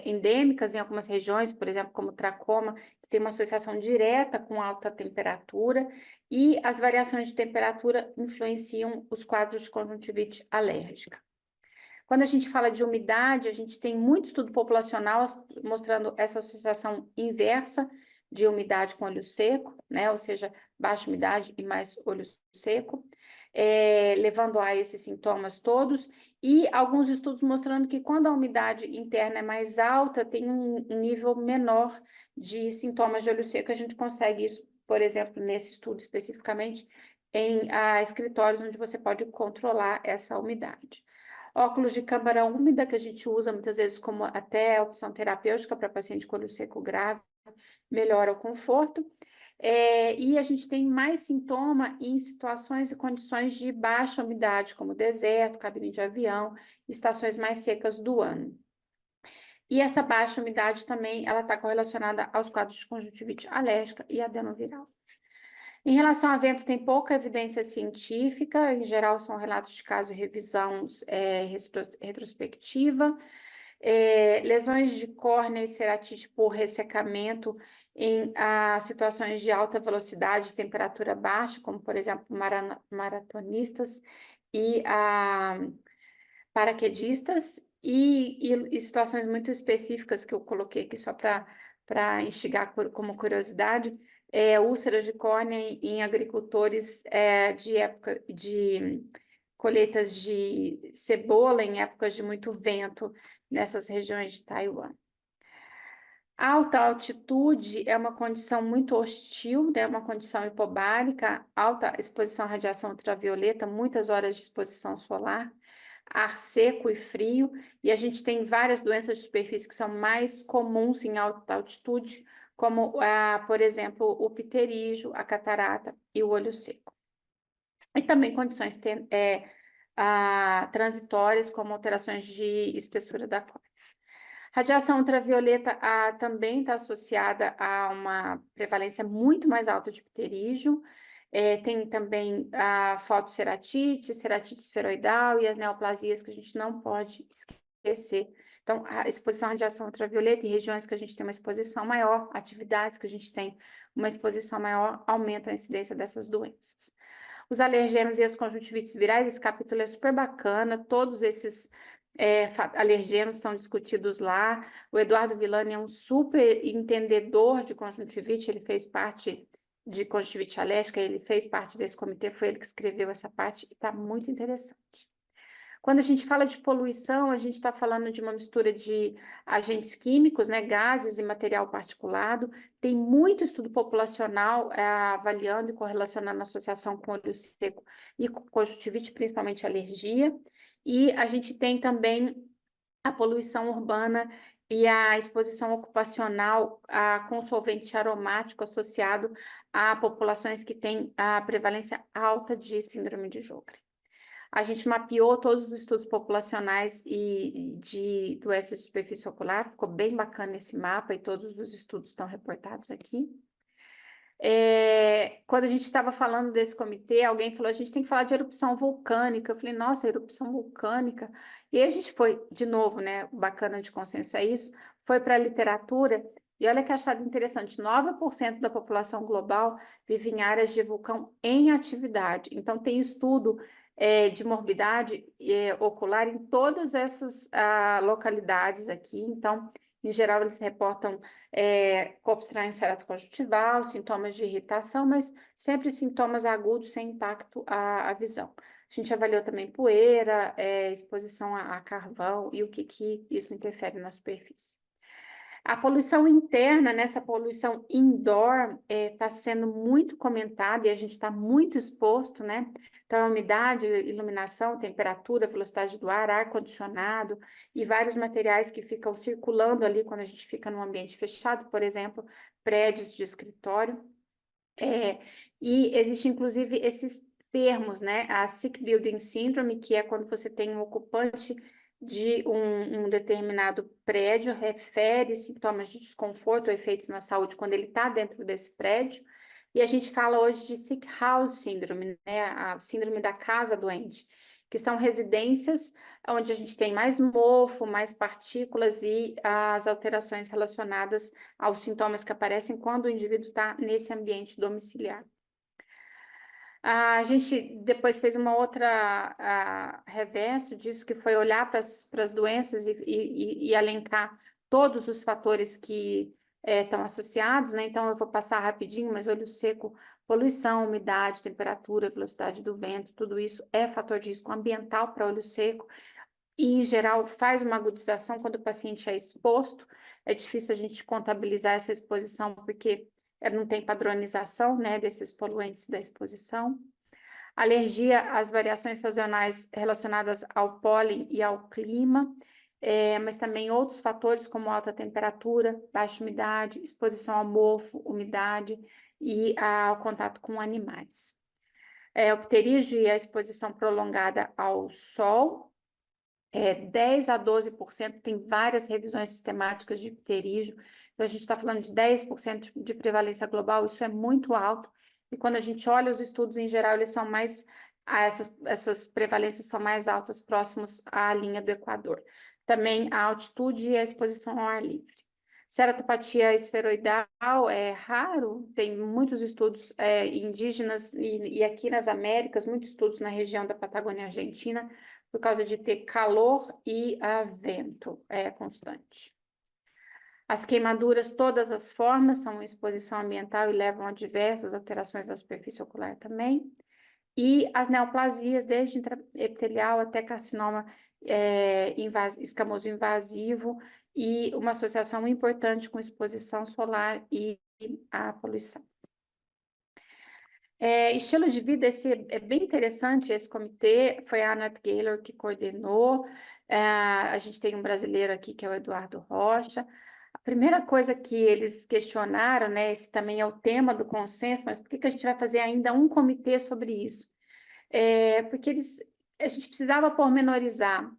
endêmicas em algumas regiões, por exemplo, como tracoma, que tem uma associação direta com alta temperatura, e as variações de temperatura influenciam os quadros de conjuntivite alérgica. Quando a gente fala de umidade, a gente tem muito estudo populacional mostrando essa associação inversa de umidade com olho seco, né? Ou seja, baixa umidade e mais olho seco, levando a esses sintomas todos, e alguns estudos mostrando que quando a umidade interna é mais alta, tem um nível menor de sintomas de olho seco. A gente consegue isso, por exemplo, nesse estudo especificamente, em escritórios onde você pode controlar essa umidade. Óculos de câmara úmida, que a gente usa muitas vezes como até opção terapêutica para paciente com olho seco grave, melhora o conforto. E a gente tem mais sintoma em situações e condições de baixa umidade, como deserto, cabine de avião, estações mais secas do ano. E essa baixa umidade também, ela está correlacionada aos quadros de conjuntivite alérgica e adenoviral. Em relação a vento, tem pouca evidência científica, em geral são relatos de caso e revisão retrospectiva. Lesões de córnea e ceratite por ressecamento em situações de alta velocidade e temperatura baixa, como por exemplo maratonistas e paraquedistas, e situações muito específicas que eu coloquei aqui só para instigar como curiosidade, úlceras de córnea em agricultores de época de colheitas de cebola em épocas de muito vento nessas regiões de Taiwan. A alta altitude é uma condição muito hostil, né? Uma condição hipobárica, alta exposição à radiação ultravioleta, muitas horas de exposição solar, ar seco e frio, e a gente tem várias doenças de superfície que são mais comuns em alta altitude, como, por exemplo, o pterígio, a catarata e o olho seco. E também condições transitórias, como alterações de espessura da córnea. Radiação ultravioleta também está associada a uma prevalência muito mais alta de pterígio. Tem também a fotosseratite, ceratite esferoidal e as neoplasias que a gente não pode esquecer. Então, a exposição à radiação ultravioleta em regiões que a gente tem uma exposição maior, atividades que a gente tem uma exposição maior, aumenta a incidência dessas doenças. Os alergenos e as conjuntivites virais, esse capítulo é super bacana, todos esses alergenos são discutidos lá. O Eduardo Villani é um super entendedor de conjuntivite, ele fez parte de conjuntivite alérgica, ele fez parte desse comitê, foi ele que escreveu essa parte, e está muito interessante. Quando a gente fala de poluição, a gente está falando de uma mistura de agentes químicos, né, gases e material particulado. Tem muito estudo populacional avaliando e correlacionando a associação com olho seco e com conjuntivite, principalmente alergia. E a gente tem também a poluição urbana e a exposição ocupacional com solvente aromático associado a populações que têm a prevalência alta de síndrome de Jogre. A gente mapeou todos os estudos populacionais e de doenças de superfície ocular, ficou bem bacana esse mapa e todos os estudos estão reportados aqui. Quando a gente estava falando desse comitê, alguém falou, a gente tem que falar de erupção vulcânica. Eu falei, nossa, erupção vulcânica. E aí a gente foi, de novo, né, bacana de consenso é isso, foi para a literatura, e olha que achado interessante, 9% da população global vive em áreas de vulcão em atividade. Então, tem estudo de morbidade ocular em todas essas localidades aqui. Então, em geral, eles reportam corpo estranho ceratoconjuntival, sintomas de irritação, mas sempre sintomas agudos sem impacto à visão. A gente avaliou também poeira, exposição a carvão e o que isso interfere na superfície. A poluição interna, nessa poluição indoor, está sendo muito comentada e a gente está muito exposto, né? Então, a umidade, iluminação, temperatura, velocidade do ar, ar-condicionado e vários materiais que ficam circulando ali quando a gente fica num ambiente fechado, por exemplo, prédios de escritório. E existe, inclusive, esses termos, né? A Sick Building Syndrome, que é quando você tem um ocupante de um determinado prédio, refere sintomas de desconforto ou efeitos na saúde quando ele está dentro desse prédio. E a gente fala hoje de Sick House Syndrome, né? A síndrome da casa doente, que são residências onde a gente tem mais mofo, mais partículas e as alterações relacionadas aos sintomas que aparecem quando o indivíduo está nesse ambiente domiciliar. A gente depois fez uma outra reverso disso, que foi olhar para as doenças e elencar todos os fatores que estão associados, né? Então, eu vou passar rapidinho, mas olho seco, poluição, umidade, temperatura, velocidade do vento, tudo isso é fator de risco ambiental para olho seco e, em geral, faz uma agudização quando o paciente é exposto. É difícil a gente contabilizar essa exposição, porque não tem padronização, né, desses poluentes da exposição. Alergia às variações sazonais relacionadas ao pólen e ao clima, mas também outros fatores como alta temperatura, baixa umidade, exposição ao mofo, umidade e ao contato com animais. O pterígio e a exposição prolongada ao sol, 10 a 12%, tem várias revisões sistemáticas de pterígio, então a gente está falando de 10% de prevalência global, isso é muito alto, e quando a gente olha os estudos em geral, eles são mais, essas prevalências são mais altas próximos à linha do Equador. Também a altitude e a exposição ao ar livre. Ceratopatia esferoidal é raro, tem muitos estudos indígenas e aqui nas Américas, muitos estudos na região da Patagônia Argentina, por causa de ter calor e vento constante. As queimaduras, todas as formas, são exposição ambiental e levam a diversas alterações da superfície ocular também. E as neoplasias, desde intraepitelial até carcinoma escamoso invasivo, e uma associação importante com exposição solar e a poluição. Estilo de vida, é bem interessante esse comitê, foi a Annette Gaylor que coordenou, a gente tem um brasileiro aqui que é o Eduardo Rocha. A primeira coisa que eles questionaram, né, esse também é o tema do consenso, mas por que a gente vai fazer ainda um comitê sobre isso? Porque a gente precisava pormenorizar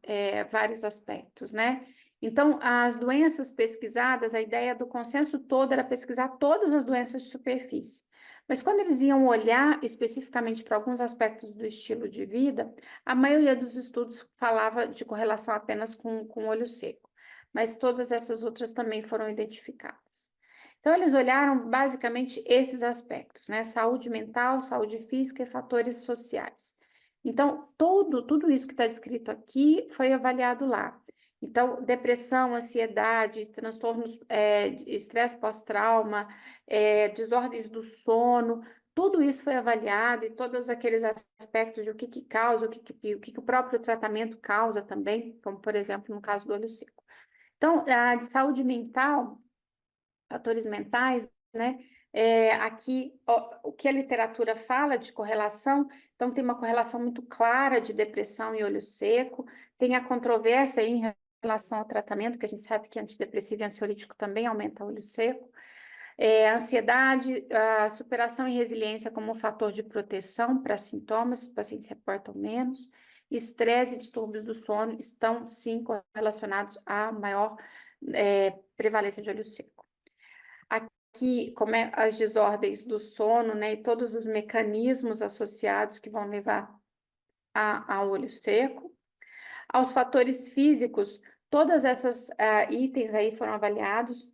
vários aspectos, né? Então, as doenças pesquisadas, a ideia do consenso todo era pesquisar todas as doenças de superfície. Mas quando eles iam olhar especificamente para alguns aspectos do estilo de vida, a maioria dos estudos falava de correlação apenas com olho seco. Mas todas essas outras também foram identificadas. Então, eles olharam basicamente esses aspectos, né? Saúde mental, saúde física e fatores sociais. Então, tudo isso que está descrito aqui foi avaliado lá. Então, depressão, ansiedade, transtornos, estresse pós-trauma, desordens do sono, tudo isso foi avaliado e todos aqueles aspectos de o que causa, o que o próprio tratamento causa também, como, por exemplo, no caso do olho seco. Então, a de saúde mental, fatores mentais, né? Aqui, o que a literatura fala de correlação, então tem uma correlação muito clara de depressão e olho seco, tem a controvérsia em relação ao tratamento, que a gente sabe que antidepressivo e ansiolítico também aumenta o olho seco, ansiedade, a superação e resiliência como um fator de proteção para sintomas, os pacientes reportam menos, estresse e distúrbios do sono estão, sim, correlacionados à maior prevalência de olho seco. Aqui, como as desordens do sono, né, e todos os mecanismos associados que vão levar ao olho seco. Aos fatores físicos, todas essas itens aí foram avaliados.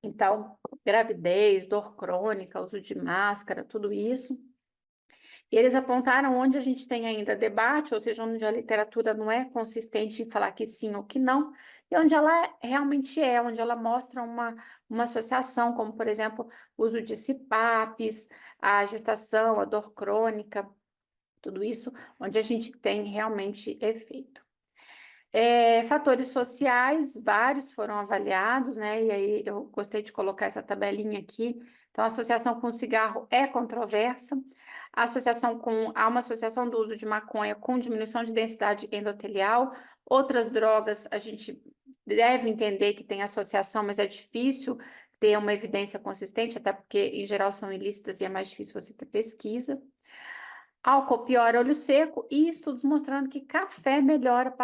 Então, gravidez, dor crônica, uso de máscara, tudo isso. E eles apontaram onde a gente tem ainda debate, ou seja, onde a literatura não é consistente em falar que sim ou que não, e onde ela realmente onde ela mostra uma associação, como, por exemplo, o uso de CPAPs, a gestação, a dor crônica. Tudo isso onde a gente tem realmente efeito. Fatores sociais, vários foram avaliados, né? E aí eu gostei de colocar essa tabelinha aqui. Então, a associação com o cigarro é controversa. Há uma associação do uso de maconha com diminuição de densidade endotelial. Outras drogas, a gente deve entender que tem associação, mas é difícil ter uma evidência consistente, até porque, em geral, são ilícitas e é mais difícil você ter pesquisa. Álcool piora olho seco e estudos mostrando que café melhora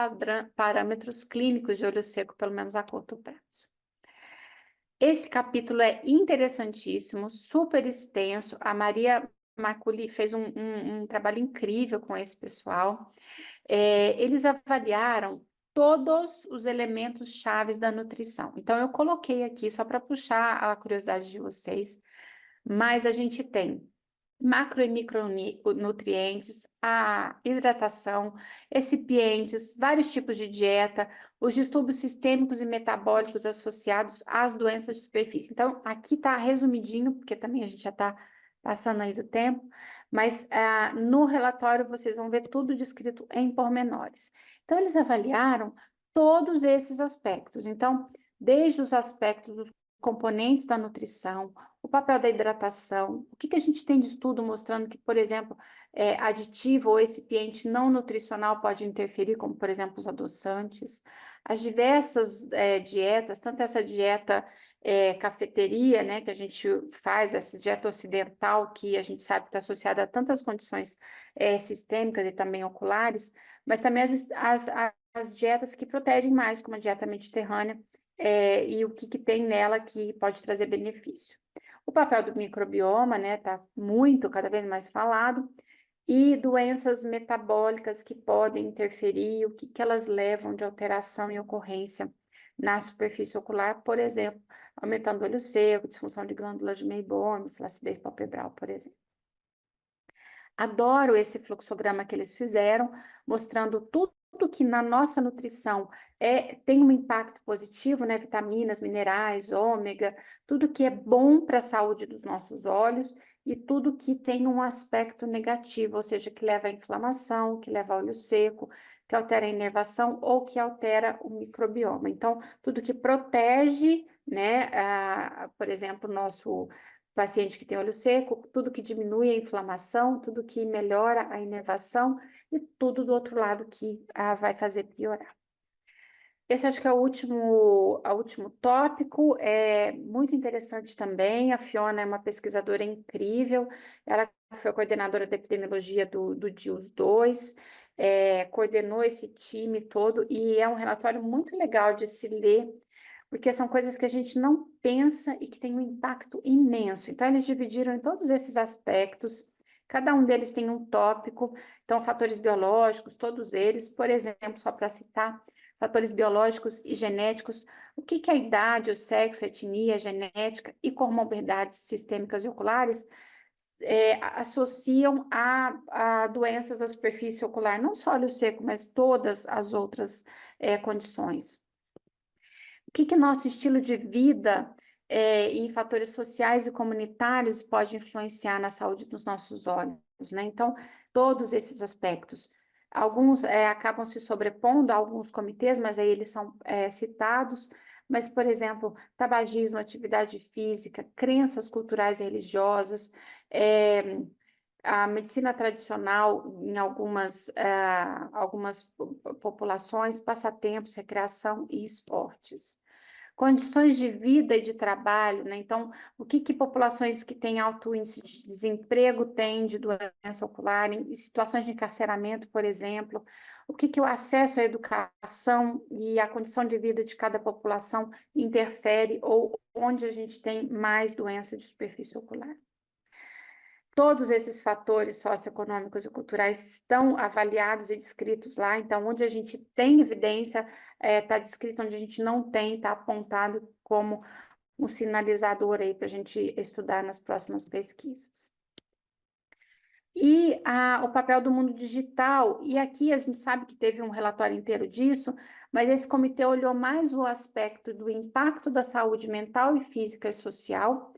parâmetros clínicos de olho seco, pelo menos a curto prazo. Esse capítulo é interessantíssimo, super extenso. A Maria Marculi fez um trabalho incrível com esse pessoal. Eles avaliaram todos os elementos chaves da nutrição. Então, eu coloquei aqui só para puxar a curiosidade de vocês, mas a gente tem macro e micronutrientes, a hidratação, recipientes, vários tipos de dieta, os distúrbios sistêmicos e metabólicos associados às doenças de superfície. Então, aqui está resumidinho, porque também a gente já está passando aí do tempo, mas no relatório vocês vão ver tudo descrito em pormenores. Então, eles avaliaram todos esses aspectos. Então, desde os aspectos dos componentes da nutrição, o papel da hidratação, o que a gente tem de estudo mostrando que, por exemplo, aditivo ou recipiente não nutricional pode interferir, como, por exemplo, os adoçantes, as diversas dietas, tanto essa dieta cafeteria, né, que a gente faz, essa dieta ocidental, que a gente sabe que está associada a tantas condições sistêmicas e também oculares, mas também as dietas que protegem mais, como a dieta mediterrânea, e o que tem nela que pode trazer benefício. O papel do microbioma, né, está cada vez mais falado, e doenças metabólicas que podem interferir, o que elas levam de alteração e ocorrência na superfície ocular, por exemplo, aumentando o olho seco, disfunção de glândulas de Meibomian, flacidez palpebral, por exemplo. Adoro esse fluxograma que eles fizeram, mostrando tudo que na nossa nutrição tem um impacto positivo, né? Vitaminas, minerais, ômega, tudo que é bom para a saúde dos nossos olhos e tudo que tem um aspecto negativo, ou seja, que leva à inflamação, que leva ao olho seco, que altera a inervação ou que altera o microbioma. Então, tudo que protege, né? Por exemplo, o nosso paciente que tem olho seco, tudo que diminui a inflamação, tudo que melhora a inervação e tudo do outro lado que vai fazer piorar. Esse acho que é o último tópico, é muito interessante também. A Fiona é uma pesquisadora incrível, ela foi coordenadora da epidemiologia do DIUS 2, coordenou esse time todo e é um relatório muito legal de se ler, porque são coisas que a gente não pensa e que tem um impacto imenso. Então, eles dividiram em todos esses aspectos, cada um deles tem um tópico, então, fatores biológicos, todos eles, por exemplo, só para citar, fatores biológicos e genéticos, o que a idade, o sexo, a etnia, a genética e comorbidades sistêmicas e oculares associam a doenças da superfície ocular, não só olho seco, mas todas as outras condições. O que nosso estilo de vida em fatores sociais e comunitários pode influenciar na saúde dos nossos olhos, né? Então, todos esses aspectos. Alguns acabam se sobrepondo a alguns comitês, mas aí eles são citados. Mas, por exemplo, tabagismo, atividade física, crenças culturais e religiosas, a medicina tradicional em algumas populações, passatempos, recreação e esportes. Condições de vida e de trabalho, né? Então, o que populações que têm alto índice de desemprego têm de doença ocular, em situações de encarceramento, por exemplo, o que o acesso à educação e a condição de vida de cada população interfere ou onde a gente tem mais doença de superfície ocular. Todos esses fatores socioeconômicos e culturais estão avaliados e descritos lá, então, onde a gente tem evidência, está descrito, onde a gente não tem, está apontado como um sinalizador aí para a gente estudar nas próximas pesquisas. E o papel do mundo digital, e aqui a gente sabe que teve um relatório inteiro disso, mas esse comitê olhou mais o aspecto do impacto da saúde mental e física e social,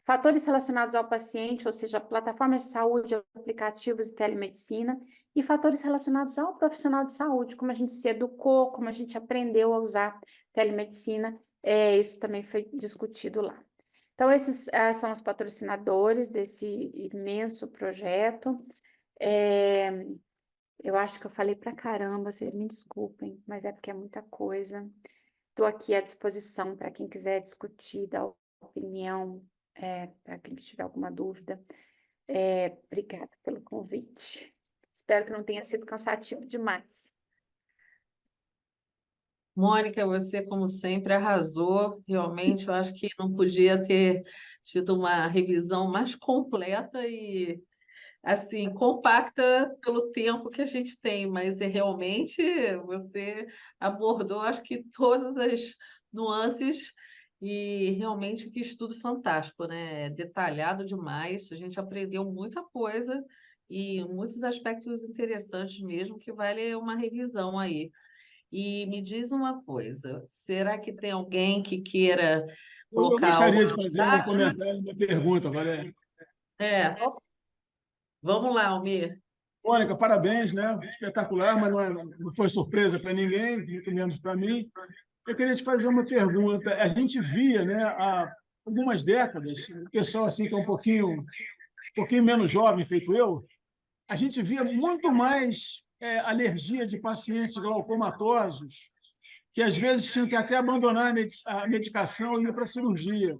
fatores relacionados ao paciente, ou seja, plataformas de saúde, aplicativos e telemedicina, e fatores relacionados ao profissional de saúde, como a gente se educou, como a gente aprendeu a usar telemedicina, isso também foi discutido lá. Então, esses são os patrocinadores desse imenso projeto. Eu acho que eu falei pra caramba, vocês me desculpem, mas é porque é muita coisa. Estou aqui à disposição para quem quiser discutir, dar opinião, para quem tiver alguma dúvida. Obrigada pelo convite. Espero que não tenha sido cansativo demais. Mônica, você, como sempre, arrasou. Realmente, eu acho que não podia ter tido uma revisão mais completa e, assim, compacta pelo tempo que a gente tem, mas realmente você abordou, acho que todas as nuances e realmente que estudo fantástico, né? Detalhado demais, a gente aprendeu muita coisa e muitos aspectos interessantes mesmo que vale uma revisão aí. E me diz uma coisa, será que tem alguém que queira Eu colocar algo gostaria de no fazer um chat? comentário, uma pergunta, Valéria. É, vamos lá, Almir. Mônica, parabéns, né? Espetacular, mas não foi surpresa para ninguém, muito menos para mim. Eu queria te fazer uma pergunta. A gente via, né, há algumas décadas, o pessoal assim que é um pouquinho menos jovem, feito eu, a gente via muito mais alergia de pacientes glaucomatosos, que às vezes tinham que até abandonar a medicação e ir para a cirurgia.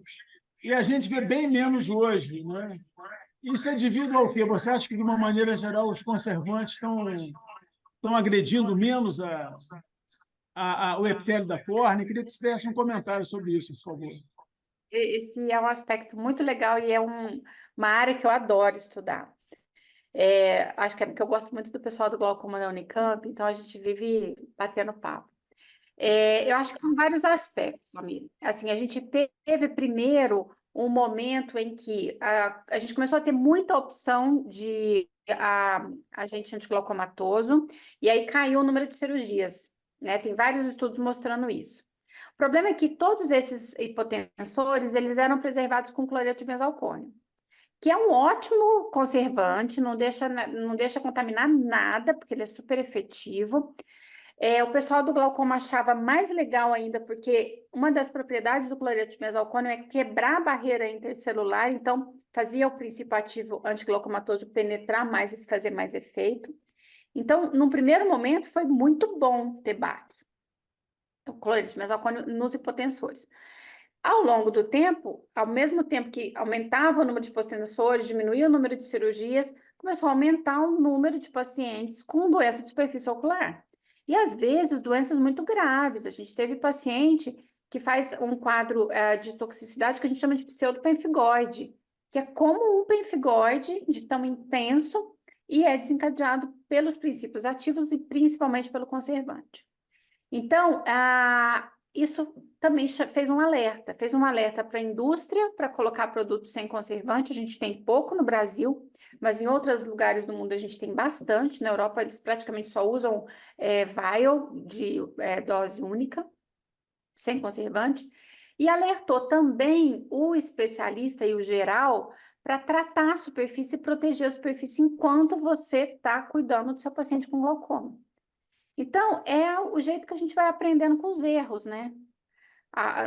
E a gente vê bem menos hoje, né? Isso é devido ao quê? Você acha que, de uma maneira geral, os conservantes estão agredindo menos o epitélio da córnea? Queria que você fizesse um comentário sobre isso, por favor. Esse é um aspecto muito legal e é uma área que eu adoro estudar. Acho que é porque eu gosto muito do pessoal do glaucoma da Unicamp, então a gente vive batendo papo. Eu acho que são vários aspectos, amigo. Assim, a gente teve primeiro um momento em que a gente começou a ter muita opção de agente antiglaucomatoso, e aí caiu o número de cirurgias, né? Tem vários estudos mostrando isso. O problema é que todos esses hipotensores, eles eram preservados com cloreto de benzalcônio, que é um ótimo conservante, não deixa contaminar nada, porque ele é super efetivo. O pessoal do glaucoma achava mais legal ainda, porque uma das propriedades do cloreto de benzalcônio é quebrar a barreira intercelular, então fazia o princípio ativo antiglaucomatoso penetrar mais e fazer mais efeito. Então, num primeiro momento, foi muito bom ter BAC, o cloreto de benzalcônio nos hipotensores. Ao longo do tempo, ao mesmo tempo que aumentava o número de hipotensores, diminuía o número de cirurgias, começou a aumentar o número de pacientes com doença de superfície ocular. E, às vezes, doenças muito graves. A gente teve paciente que faz um quadro de toxicidade que a gente chama de pseudopenfigoide, que é como um penfigoide de tão intenso e é desencadeado pelos princípios ativos e principalmente pelo conservante. Então, isso também fez um alerta para a indústria para colocar produtos sem conservante. A gente tem pouco no Brasil, mas em outros lugares do mundo a gente tem bastante. Na Europa, eles praticamente só usam vial de dose única, sem conservante. E alertou também o especialista e o geral para tratar a superfície e proteger a superfície enquanto você está cuidando do seu paciente com glaucoma. Então, é o jeito que a gente vai aprendendo com os erros, né?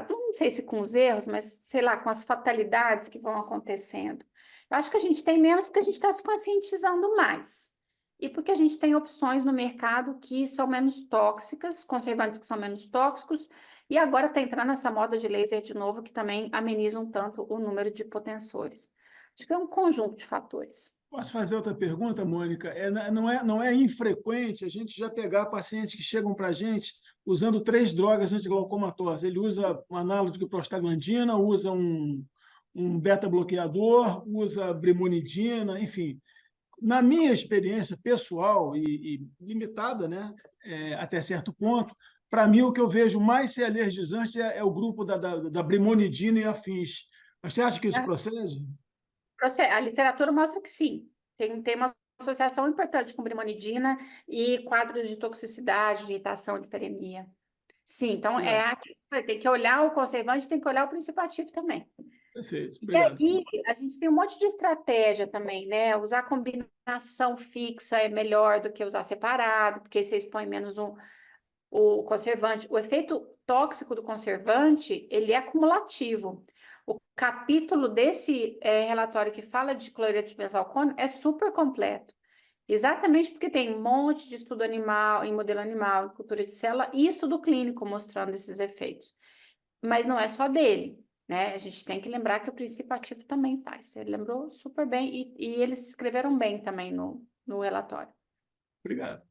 Não sei se com os erros, mas sei lá, com as fatalidades que vão acontecendo. Eu acho que a gente tem menos porque a gente está se conscientizando mais. E porque a gente tem opções no mercado que são menos tóxicas, conservantes que são menos tóxicos, e agora está entrando essa moda de laser de novo, que também amenizam tanto o número de hipotensores. Acho que é um conjunto de fatores. Posso fazer outra pergunta, Mônica? Não é infrequente a gente já pegar pacientes que chegam para a gente usando 3 drogas antiglaucomatosas. Ele usa um análogo de prostaglandina, usa um beta-bloqueador, usa brimonidina, enfim. Na minha experiência pessoal e limitada, né, até certo ponto, para mim o que eu vejo mais ser alergizante é o grupo da brimonidina e afins. Mas você acha que isso procede? A literatura mostra que sim, tem uma associação importante com brimonidina e quadros de toxicidade, de irritação, de hiperemia. Sim, então É. tem que olhar o conservante, tem que olhar o princípio ativo também. Perfeito, E obrigado. aí, a gente tem um monte de estratégia também, né? Usar combinação fixa é melhor do que usar separado, porque você expõe menos o conservante. O efeito tóxico do conservante, ele é acumulativo. O capítulo desse relatório que fala de cloreto de benzalcônio é super completo. Exatamente porque tem um monte de estudo animal, em modelo animal, em cultura de célula, e estudo clínico mostrando esses efeitos. Mas não é só dele, né? A gente tem que lembrar que o princípio ativo também faz. Você lembrou super bem, e eles escreveram bem também no relatório. Obrigado.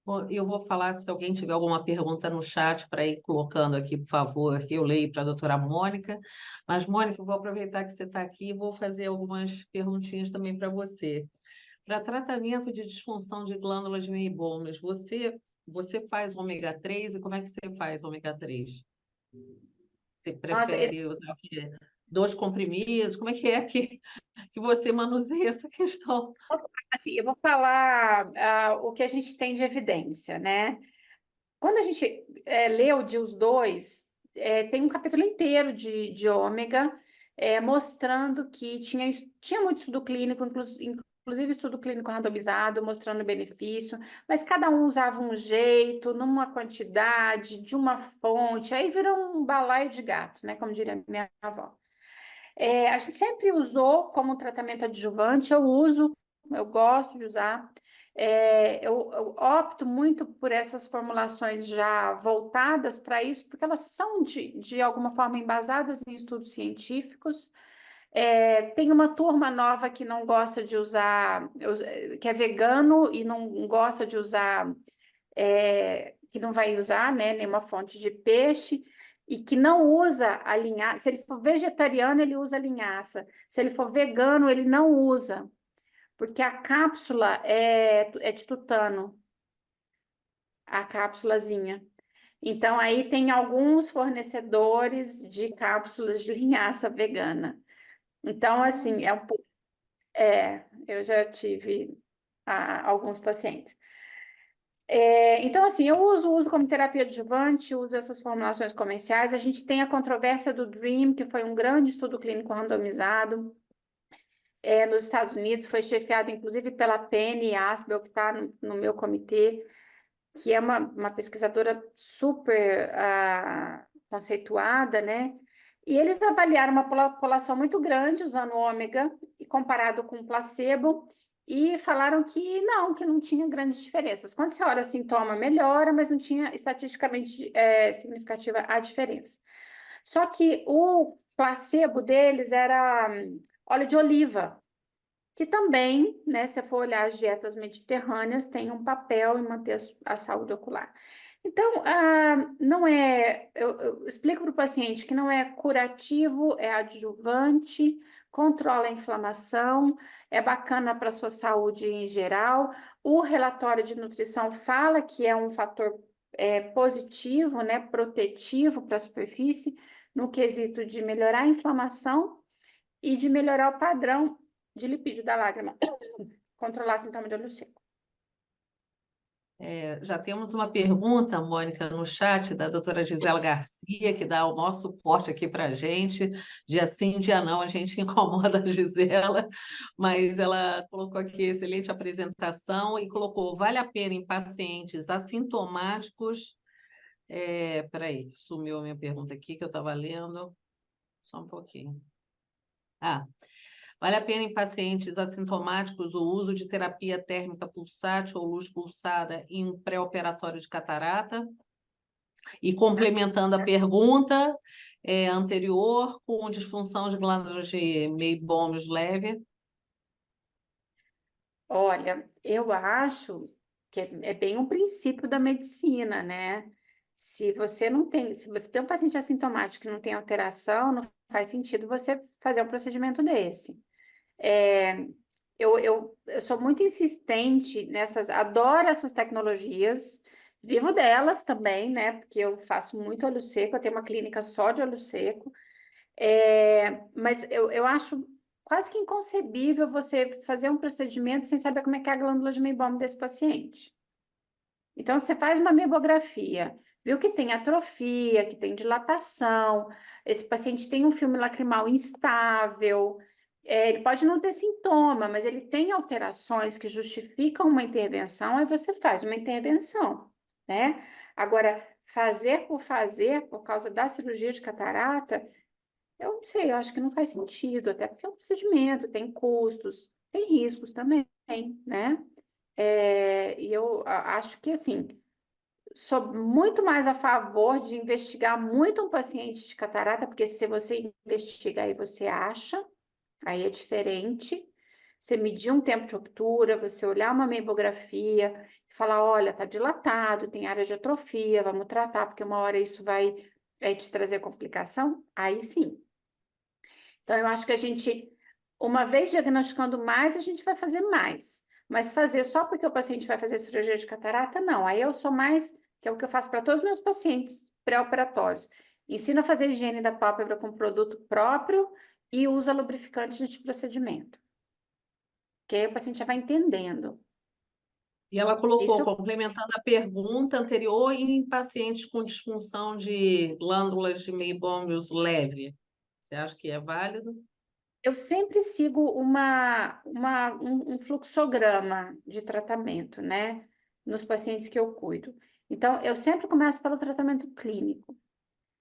Bom, eu vou falar, se alguém tiver alguma pergunta no chat, para ir colocando aqui, por favor, que eu leio para a doutora Mônica. Mas, Mônica, eu vou aproveitar que você está aqui e vou fazer algumas perguntinhas também para você. Para tratamento de disfunção de glândulas meibômias, você faz ômega 3 e como é que você faz ômega 3? Você Nossa, prefere usar o quê? 2 comprimidos? Como é que você manuseia essa questão? assim, eu vou falar o que a gente tem de evidência, né? Quando a gente lê o DIUS 2, tem um capítulo inteiro de ômega, mostrando que tinha muito estudo clínico, inclusive estudo clínico randomizado, mostrando benefício, mas cada um usava um jeito, numa quantidade, de uma fonte, aí virou um balaio de gato, né? Como diria minha avó. A gente sempre usou como tratamento adjuvante, eu gosto de usar. Eu opto muito por essas formulações já voltadas para isso, porque elas são, de alguma forma, embasadas em estudos científicos. Tem uma turma nova que não gosta de usar, que é vegano e não gosta de usar, que não vai usar, né, nenhuma fonte de peixe, e que não usa a linhaça. Se ele for vegetariano, ele usa a linhaça. Se ele for vegano, ele não usa, porque a cápsula é de tutano, a cápsulazinha. Então, aí tem alguns fornecedores de cápsulas de linhaça vegana. Então, assim, eu já tive alguns pacientes. Então, assim, eu uso como terapia adjuvante, uso essas formulações comerciais. A gente tem a controvérsia do DREAM, que foi um grande estudo clínico randomizado, nos Estados Unidos, foi chefiado inclusive pela Penny Asbel, que está no meu comitê, que é uma pesquisadora super conceituada, né? E eles avaliaram uma população muito grande usando ômega e comparado com placebo, e falaram que não tinha grandes diferenças. Quando você olha sintoma, melhora, mas não tinha estatisticamente significativa a diferença. Só que o placebo deles era óleo de oliva, que também, né, se for olhar as dietas mediterrâneas, tem um papel em manter a saúde ocular. Então, não eu explico para o paciente que não é curativo, é adjuvante, controla a inflamação, é bacana para a sua saúde em geral. O relatório de nutrição fala que é um fator positivo, né, protetivo para a superfície, no quesito de melhorar a inflamação e de melhorar o padrão de lipídio da lágrima, controlar sintoma de olho seco. Já temos uma pergunta, Mônica, no chat da doutora Gisela Garcia, que dá o maior suporte aqui para a gente. Dia sim, dia não, a gente incomoda a Gisela, mas ela colocou aqui excelente apresentação e colocou: vale a pena em pacientes assintomáticos. Peraí, sumiu a minha pergunta aqui que eu estava lendo. Só um pouquinho. Vale a pena em pacientes assintomáticos o uso de terapia térmica pulsátil ou luz pulsada em um pré-operatório de catarata? E complementando a pergunta anterior, com disfunção de glândulas de Meibômios leve? Olha, eu acho que é bem um princípio da medicina, né? Se você tem um paciente assintomático que não tem alteração, não faz sentido você fazer um procedimento desse. É, eu sou muito insistente adoro essas tecnologias, vivo delas também, né? Porque eu faço muito olho seco, eu tenho uma clínica só de olho seco. Mas eu acho quase que inconcebível você fazer um procedimento sem saber como é que é a glândula de Meibom desse paciente. Então, você faz uma memografia, viu que tem atrofia, que tem dilatação, esse paciente tem um filme lacrimal instável, ele pode não ter sintoma, mas ele tem alterações que justificam uma intervenção, aí você faz uma intervenção, né? Agora, fazer, por causa da cirurgia de catarata, eu não sei, eu acho que não faz sentido, até porque é um procedimento, tem custos, tem riscos também, né? E eu acho que, assim, sou muito mais a favor de investigar muito um paciente de catarata, porque se você investiga aí você acha, aí é diferente. Você medir um tempo de ruptura, você olhar uma memografia e falar, olha, tá dilatado, tem área de atrofia, vamos tratar, porque uma hora isso vai te trazer complicação. Aí sim. Então, eu acho que a gente, uma vez diagnosticando mais, a gente vai fazer mais. Mas fazer só porque o paciente vai fazer cirurgia de catarata, não. Aí eu sou mais, que é o que eu faço para todos os meus pacientes pré-operatórios. Ensino a fazer higiene da pálpebra com produto próprio e usa lubrificante neste procedimento. Que aí o paciente já vai entendendo. E ela colocou, Isso complementando a pergunta anterior, em pacientes com disfunção de glândulas de meibômios leve. Você acha que é válido? eu sempre sigo um fluxograma de tratamento, né? Nos pacientes que eu cuido. Então, eu sempre começo pelo tratamento clínico.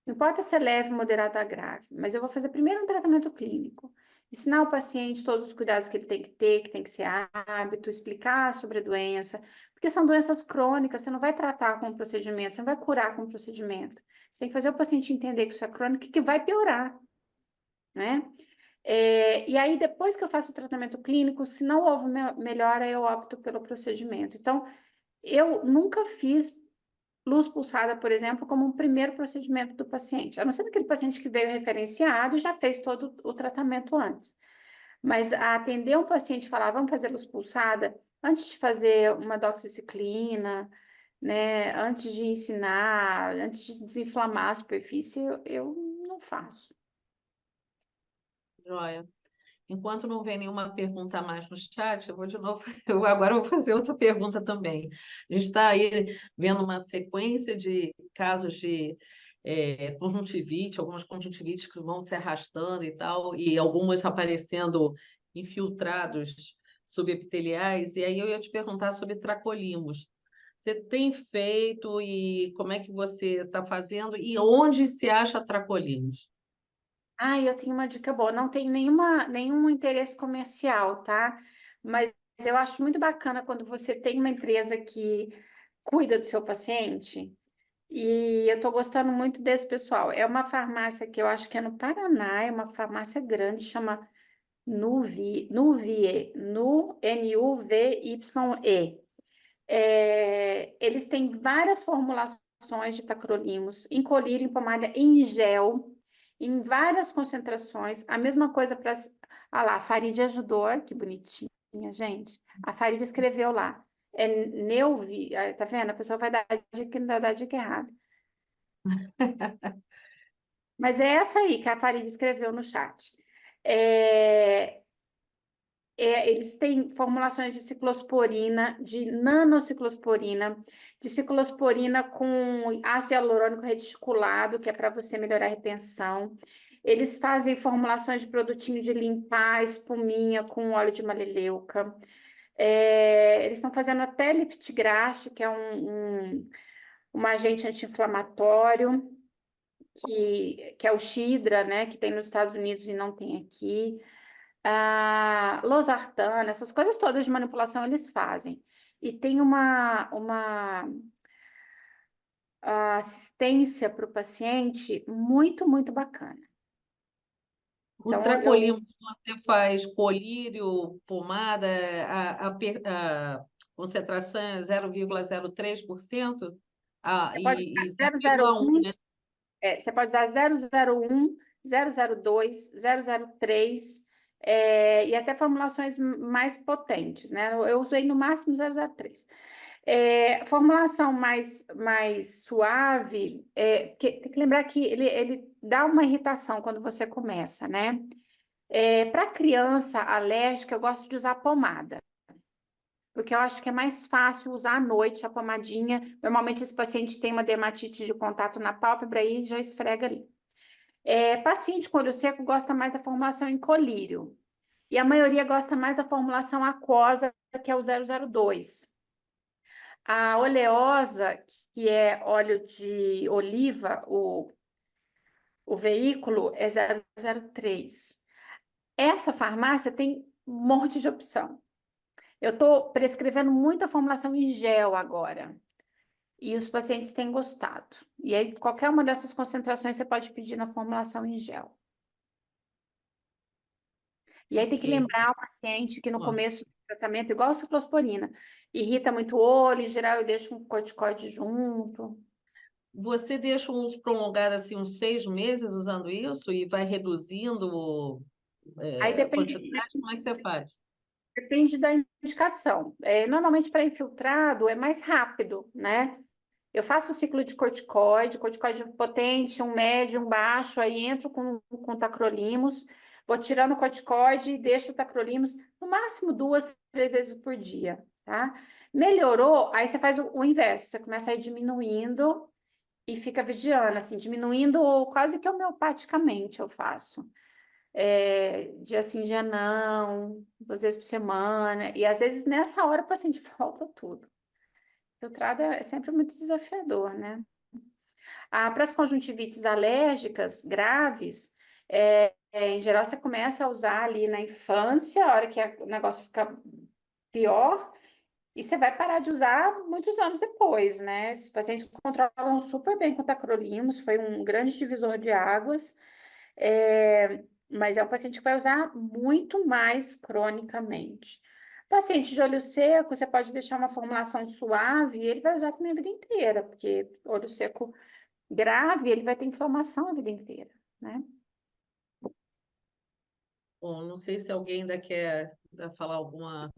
Não importa se é leve, moderado ou grave, mas eu vou fazer primeiro um tratamento clínico. Ensinar o paciente todos os cuidados que ele tem que ter, que tem que ser hábito, explicar sobre a doença, porque são doenças crônicas, você não vai tratar com um procedimento, você não vai curar com um procedimento. Você tem que fazer o paciente entender que isso é crônico e que vai piorar, né? E aí, depois que eu faço o tratamento clínico, se não houve melhora, eu opto pelo procedimento. Então, eu nunca fiz luz pulsada, por exemplo, como um primeiro procedimento do paciente. A não ser aquele paciente que veio referenciado e já fez todo o tratamento antes. Mas a atender um paciente e falar, vamos fazer luz pulsada, antes de fazer uma doxiciclina, né, antes de ensinar, antes de desinflamar a superfície, eu não faço. Joia. Enquanto não vem nenhuma pergunta a mais no chat, eu vou de novo, eu agora vou fazer outra pergunta também. A gente está aí vendo uma sequência de casos de conjuntivite, algumas conjuntivites que vão se arrastando e tal, e algumas aparecendo infiltrados subepiteliais, e aí eu ia te perguntar sobre tracolimos. Você tem feito e como é que você está fazendo e onde se acha tracolimos? Eu tenho uma dica boa. Não tem nenhum interesse comercial, tá? Mas eu acho muito bacana quando você tem uma empresa que cuida do seu paciente. E eu estou gostando muito desse pessoal. É uma farmácia que eu acho que é no Paraná, é uma farmácia grande, chama Nuvie, Nuvye. Eles têm várias formulações de tacrolimus, em colírio, em pomada, em gel, em várias concentrações. A mesma coisa para... Ah lá, a Farid ajudou, olha que bonitinha, gente. A Farid escreveu lá. É Neuvi, tá vendo? A pessoa vai dar dica e não dá dica errada. Mas é essa aí que a Farid escreveu no chat. É, eles têm formulações de ciclosporina, de nanociclosporina, de ciclosporina com ácido hialurônico reticulado, que é para você melhorar a retenção. Eles fazem formulações de produtinho de limpar, espuminha com óleo de maleleuca. Eles estão fazendo até liftgrash, que é um agente anti-inflamatório, que é o Xidra, né, que tem nos Estados Unidos e não tem aqui. Losartana, essas coisas todas de manipulação eles fazem. E tem uma assistência para o paciente muito, muito bacana. O Então, tracolimo, você faz colírio, pomada, a concentração é 0,03%, você pode e usar 0,1, 001, né? você pode usar 001, 002, 003, e até formulações mais potentes, né? Eu usei no máximo 003. Formulação mais suave, tem que lembrar que ele dá uma irritação quando você começa, né? Para criança alérgica, eu gosto de usar pomada. porque eu acho que é mais fácil usar à noite a pomadinha. Normalmente esse paciente tem uma dermatite de contato na pálpebra e já esfrega ali. Paciente com olho seco gosta mais da formulação em colírio. E a maioria gosta mais da formulação aquosa, que é o 002. A oleosa, que é óleo de oliva, o veículo é 003. Essa farmácia tem um monte de opção. Eu estou prescrevendo muita formulação em gel agora. E os pacientes têm gostado. E aí, qualquer uma dessas concentrações você pode pedir na formulação em gel. E aí tem que Ok. lembrar o paciente que no Ó, começo do tratamento, igual a ciclosporina, irrita muito o olho, em geral eu deixo um corticoide junto. você deixa uns prolongar assim uns 6 meses usando isso e vai reduzindo Aí a quantidade? Como é que você faz? depende da indicação. Normalmente para infiltrado é mais rápido, né? Eu faço o ciclo de corticoide potente, um médio, um baixo, aí entro com tacrolimus, vou tirando o corticoide e deixo o tacrolimus no máximo 2, 3 vezes por dia, tá? Melhorou, aí você faz o inverso, você começa a ir diminuindo e fica vigiando, assim, diminuindo quase que homeopaticamente eu faço. Dia sim, dia não, 2 vezes por semana, e às vezes nessa hora o paciente falta tudo. Filtrado é sempre muito desafiador, né? Para as conjuntivites alérgicas graves, em geral você começa a usar ali na infância, a hora que o negócio fica pior, e você vai parar de usar muitos anos depois, né? Esses pacientes controlam super bem com tacrolimus, foi um grande divisor de águas, mas é um paciente que vai usar muito mais cronicamente. Paciente de olho seco, você pode deixar uma formulação suave e ele vai usar também a vida inteira, porque olho seco grave, ele vai ter inflamação a vida inteira, né? Bom, não sei se alguém ainda quer falar alguma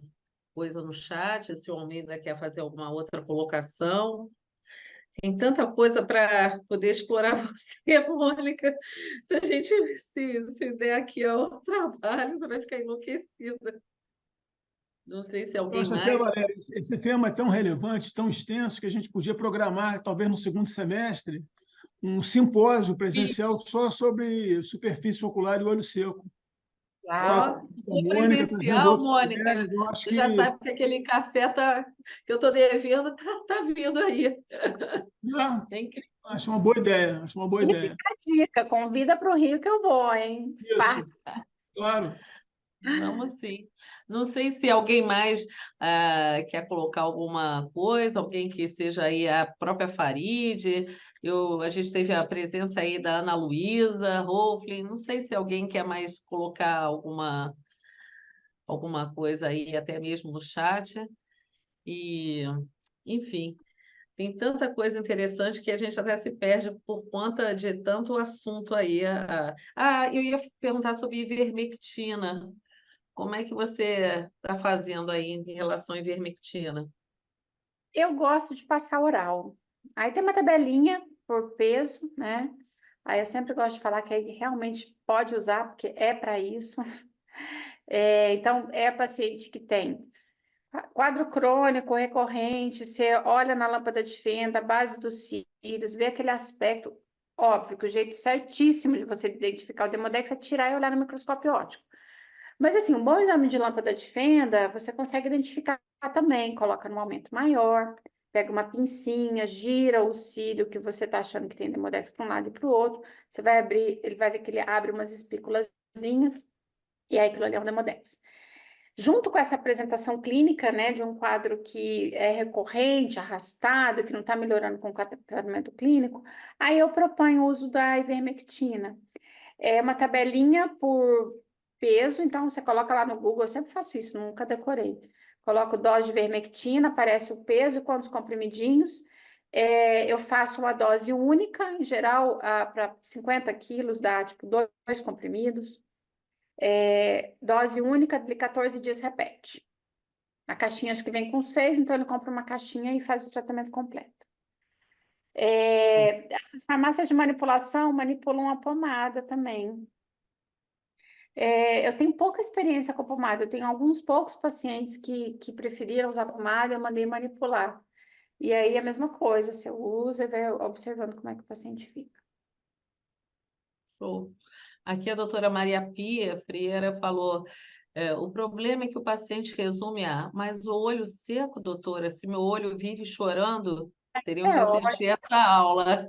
coisa no chat, se o Almeida quer fazer alguma outra colocação. Tem tanta coisa para poder explorar você, Mônica. Se a gente se der aqui ao trabalho, você vai ficar enlouquecida. Não sei se Eu alguém acho até, mais. Valéria, esse tema é tão relevante, tão extenso, que a gente podia programar, talvez no segundo semestre, um simpósio presencial só sobre superfície ocular e olho seco. Uau! Ó, se A for Mônica trazendo presencial, outras Mônica, ideias, eu acho você já que sabe que aquele café que eu estou devendo tá vindo aí. ah, É incrível. acho uma boa ideia, acho uma boa E ideia. fica a dica, convida para o Rio que eu vou, hein? Isso, Fácil. claro. Vamos sim. Não sei se alguém mais quer colocar alguma coisa, alguém que seja aí a própria Farid. A gente teve a presença aí da Ana Luísa, Roflin. Não sei se alguém quer mais colocar alguma coisa aí, até mesmo no chat. E, enfim, tem tanta coisa interessante que a gente até se perde por conta de tanto assunto aí. Eu ia perguntar sobre ivermectina. Como é que você está fazendo aí em relação à ivermectina? Eu gosto de passar oral. Aí tem uma tabelinha por peso, né? Aí eu sempre gosto de falar que aí realmente pode usar, porque é para isso. Então, é paciente que tem quadro crônico recorrente, você olha na lâmpada de fenda, a base dos cílios, vê aquele aspecto. Óbvio que o jeito certíssimo de você identificar o Demodex é tirar e olhar no microscópio óptico. Mas, assim, um bom exame de lâmpada de fenda, você consegue identificar também, coloca num aumento maior, pega uma pincinha, gira o cílio que você está achando que tem Demodex para um lado e para o outro, você vai abrir, ele vai ver que ele abre umas espículazinhas, e aí aquilo ali é um Demodex. Junto com essa apresentação clínica, né, de um quadro que é recorrente, arrastado, que não está melhorando com o tratamento clínico, aí eu proponho o uso da ivermectina. É uma tabelinha por peso, então você coloca lá no Google, eu sempre faço isso, nunca decorei. Coloco dose de ivermectina, aparece o peso e quantos comprimidinhos. Eu faço uma dose única, em geral, para 50 quilos dá tipo 2 comprimidos. Dose única, de 14 dias repete. A caixinha acho que vem com 6, então ele compra uma caixinha e faz o tratamento completo. Essas farmácias de manipulação manipulam a pomada também. Eu tenho pouca experiência com pomada, eu tenho alguns poucos pacientes que preferiram usar pomada, eu mandei manipular. E aí a mesma coisa, você usa e vai observando como é que o paciente fica. Show. Aqui a doutora Maria Pia Freira falou, o problema é que o paciente resume a, mas o olho seco, doutora, se meu olho vive chorando, Isso teriam que é ótimo, assistir essa aula.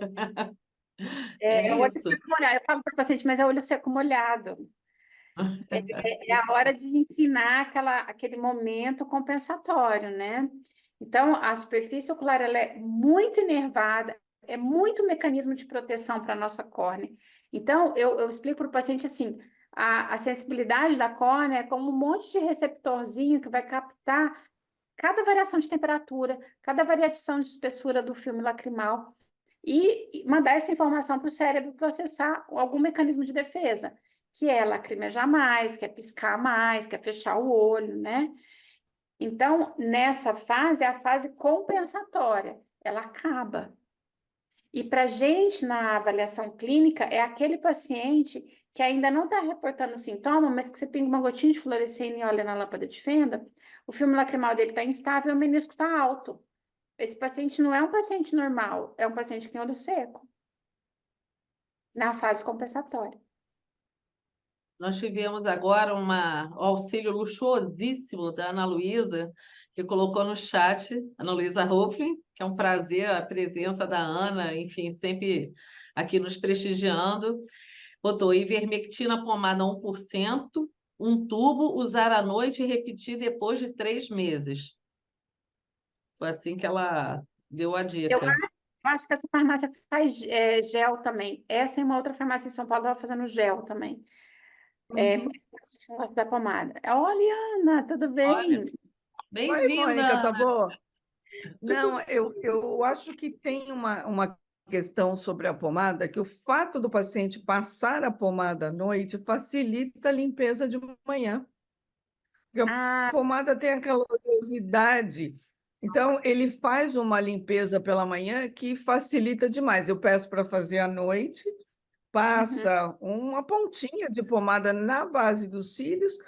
É é olho isso. seco molhado. Eu falo para o paciente, mas é olho seco molhado. É a hora de ensinar aquele momento compensatório, né? Então, a superfície ocular ela é muito inervada, é muito mecanismo de proteção para a nossa córnea. Então, eu explico para o paciente assim: a sensibilidade da córnea é como um monte de receptorzinho que vai captar cada variação de temperatura, cada variação de espessura do filme lacrimal e mandar essa informação para o cérebro processar algum mecanismo de defesa, que é lacrimejar mais, que é piscar mais, que é fechar o olho, né? Então, nessa fase, é a fase compensatória, ela acaba. E para a gente, na avaliação clínica, é aquele paciente que ainda não está reportando sintoma, mas que você pinga uma gotinha de fluorescente e olha na lâmpada de fenda, o filme lacrimal dele está instável e o menisco está alto. Esse paciente não é um paciente normal, é um paciente que tem olho seco, na fase compensatória. Nós tivemos agora um auxílio luxuosíssimo da Ana Luísa, que colocou no chat, Ana Luísa Hoffling, que é um prazer a presença da Ana, enfim, sempre aqui nos prestigiando. Botou ivermectina pomada 1%, um tubo, usar à noite e repetir depois de 3 meses. Foi assim que ela deu a Eu dica. acho que essa farmácia faz gel também. Essa é uma outra farmácia em São Paulo, estava fazendo gel também. Por isso que a gente não gosta da pomada. Olha, Ana, tudo Olha, bem? Oi, Mônica, bem-vinda! tá boa? Não, eu acho que tem uma questão sobre a pomada, que o fato do paciente passar a pomada à noite facilita a limpeza de manhã. Porque a Ah, pomada tem aquela oleosidade, então ele faz uma limpeza pela manhã que facilita demais. Eu peço para fazer à noite, uhum. passa uma pontinha de pomada na base dos cílios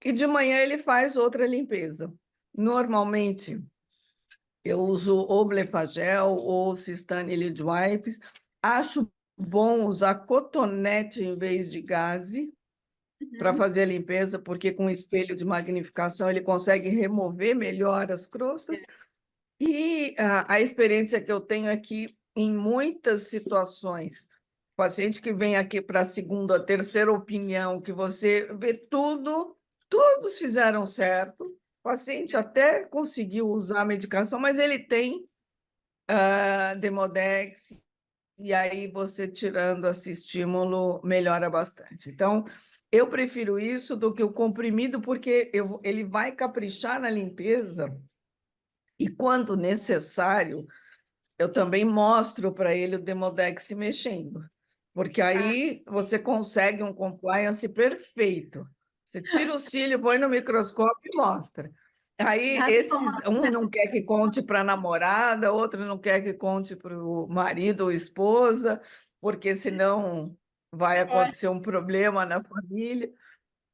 e de manhã ele faz outra limpeza. Normalmente, eu uso ou Blefagel ou Cistane Lid Wipes. Acho bom usar cotonete em vez de gaze para fazer a limpeza, porque com espelho de magnificação ele consegue remover melhor as crostas. E a experiência que eu tenho aqui, em muitas situações, paciente que vem aqui para a segunda, terceira opinião, que você vê tudo, todos fizeram certo, o paciente até conseguiu usar a medicação, mas ele tem Demodex, e aí você tirando esse estímulo melhora bastante. Então, eu prefiro isso do que o comprimido, porque ele vai caprichar na limpeza, e quando necessário, eu também mostro para ele o Demodex se mexendo, porque aí você consegue um compliance perfeito. Você tira o cílio, põe no microscópio e mostra. Aí um não quer que conte para a namorada, outro não quer que conte para o marido ou esposa, porque senão vai acontecer um problema na família.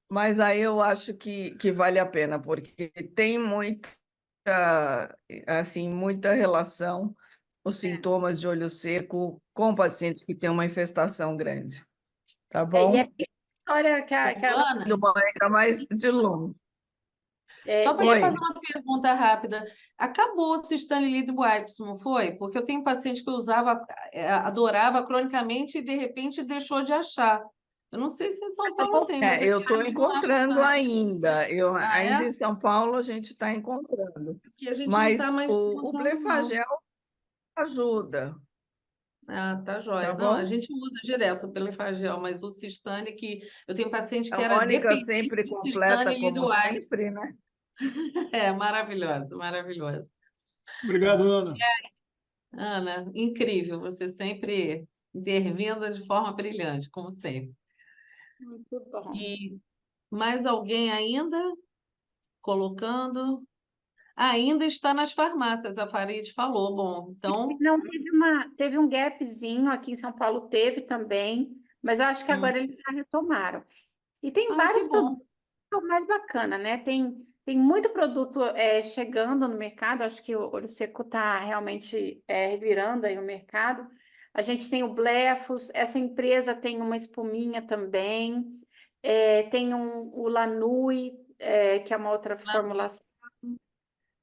Mas aí eu acho que vale a pena, porque tem muita relação os sintomas de olho seco com pacientes que têm uma infestação grande. Tá E é bom? a história que a Ana, Do Mônica mais de longe. só para te Oi. fazer uma pergunta rápida. Acabou o Stanley Lid Wipes, não foi? Porque eu tenho paciente que usava, adorava cronicamente e de repente deixou de achar. Eu não sei se em São Paulo tem, mas Eu aqui a estou gente não acha encontrando mais. ainda. Ah, Ainda é? em São Paulo a gente está encontrando. Aqui a gente não está Mas mais o encontrando, não. Blefagel ajuda, Ah, tá tá joia. Não, a bom? gente usa direto pelo Efagel, mas o Cistane, que eu tenho paciente A que era Mônica dependente sempre de completa, Cistane Lid como Wipes. sempre, né? É, maravilhoso, maravilhoso. Obrigado, Ana. Ana, incrível, você sempre intervindo de forma brilhante, como sempre. Muito bom. E mais alguém ainda colocando? Ainda está nas farmácias, a Farid falou. Bom, então, Não, teve um gapzinho aqui em São Paulo, teve também, mas eu acho que agora eles já retomaram. E tem Ah, vários que bom. produtos, é o mais bacana, né? Tem muito produto chegando no mercado, acho que o Olho Seco está realmente revirando aí o mercado. A gente tem o Blefos, essa empresa tem uma espuminha também, tem o Lanui, que é uma outra formulação,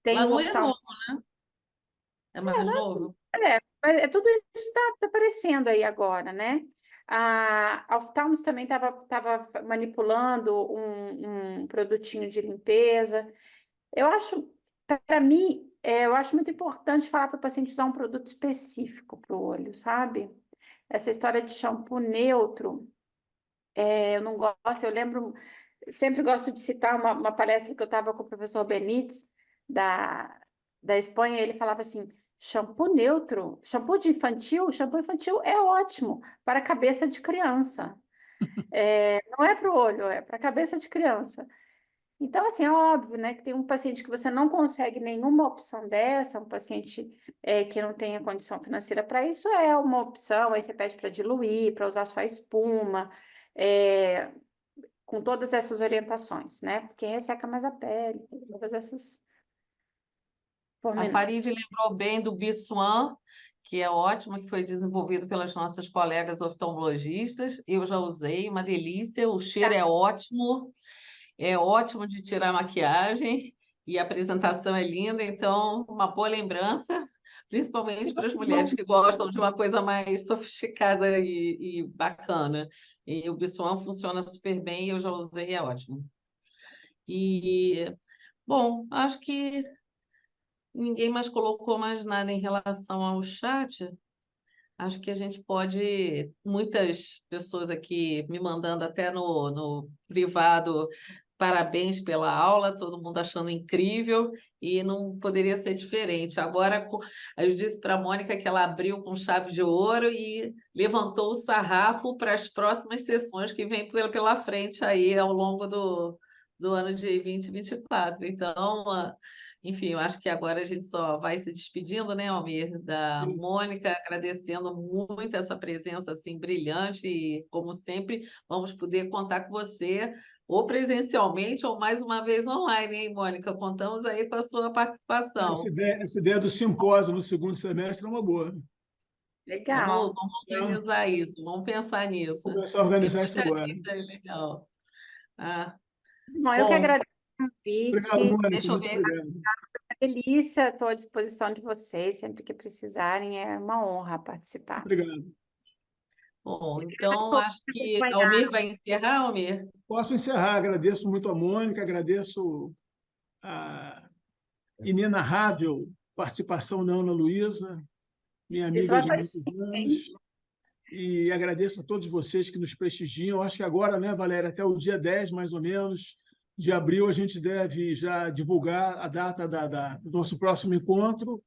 tem o Lanui é oftalmo. novo, é mais novo. Mas tudo isso está aparecendo aí agora, né? A Oftalmos também estava manipulando um produtinho de limpeza. Eu acho, para mim, eu acho muito importante falar para o paciente usar um produto específico para o olho, sabe? Essa história de shampoo neutro, eu não gosto, eu lembro, sempre gosto de citar uma palestra que eu estava com o professor Benítez, da Espanha, ele falava assim, shampoo neutro, shampoo infantil é ótimo para a cabeça de criança. Não é para o olho, é para a cabeça de criança. Então, assim, é óbvio, né, que tem um paciente que você não consegue nenhuma opção dessa, um paciente que não tenha condição financeira para isso, é uma opção, aí você pede para diluir, para usar só a espuma, com todas essas orientações, né, porque resseca mais a pele, tem todas essas A Farid pormenores. lembrou bem do Bissuan, que é ótimo, que foi desenvolvido pelas nossas colegas oftalmologistas. Eu já usei, uma delícia, o cheiro é ótimo de tirar a maquiagem e a apresentação é linda, então uma boa lembrança, principalmente para as mulheres que gostam de uma coisa mais sofisticada e bacana. E o Bissuan funciona super bem, eu já usei, é ótimo. E, bom, acho que ninguém mais colocou mais nada em relação ao chat. Acho que a gente pode, muitas pessoas aqui me mandando até no privado, parabéns pela aula, todo mundo achando incrível, e não poderia ser diferente. Agora, eu disse para a Mônica que ela abriu com chave de ouro e levantou o sarrafo para as próximas sessões que vêm pela frente aí ao longo do ano de 2024. Então, enfim, eu acho que agora a gente só vai se despedindo, né, Almir, da Mônica, agradecendo muito essa presença assim brilhante e, como sempre, vamos poder contar com você ou presencialmente ou mais uma vez online, hein, Mônica? Contamos aí com a sua participação. Essa ideia do simpósio no segundo semestre é uma boa. Legal. Vamos organizar isso, vamos pensar Vou nisso. começar a Tem organizar isso muita agora. gente aí legal. Ah, Muito bom, eu que bom, agradeço o Obrigado, convite. Mônica. deixa eu Muito ver. obrigado. Delícia, estou à disposição de vocês, sempre que precisarem, é uma honra participar. Obrigado. Bom, Obrigada a então todos acho por que acompanhar. Almir vai encerrar, Almir. Posso encerrar. Agradeço muito a Mônica, agradeço a inenarrável participação da Ana Luísa, minha Isso amiga vai de para muitos anos, e agradeço a todos vocês que nos prestigiam. Acho que agora, né, Valéria, até o dia 10, mais ou menos, de abril, a gente deve já divulgar a data do nosso próximo encontro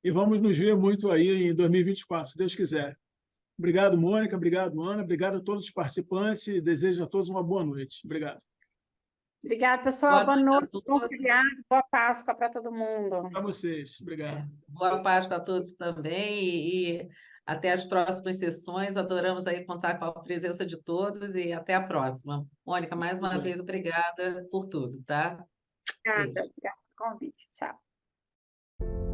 e vamos nos ver muito aí em 2024, se Deus quiser. Obrigado, Mônica, obrigado, Ana, obrigado a todos os participantes e desejo a todos uma boa noite. Obrigado. Obrigada, pessoal. Boa Boa noite a noite, bom todos. feriado, boa Páscoa para todo mundo. Para vocês. Obrigado. Boa Páscoa a todos também e até as próximas sessões. Adoramos aí contar com a presença de todos e até a próxima. Mônica, mais uma vez, obrigada por tudo, tá? Obrigada, Beijo. obrigada pelo convite. Tchau.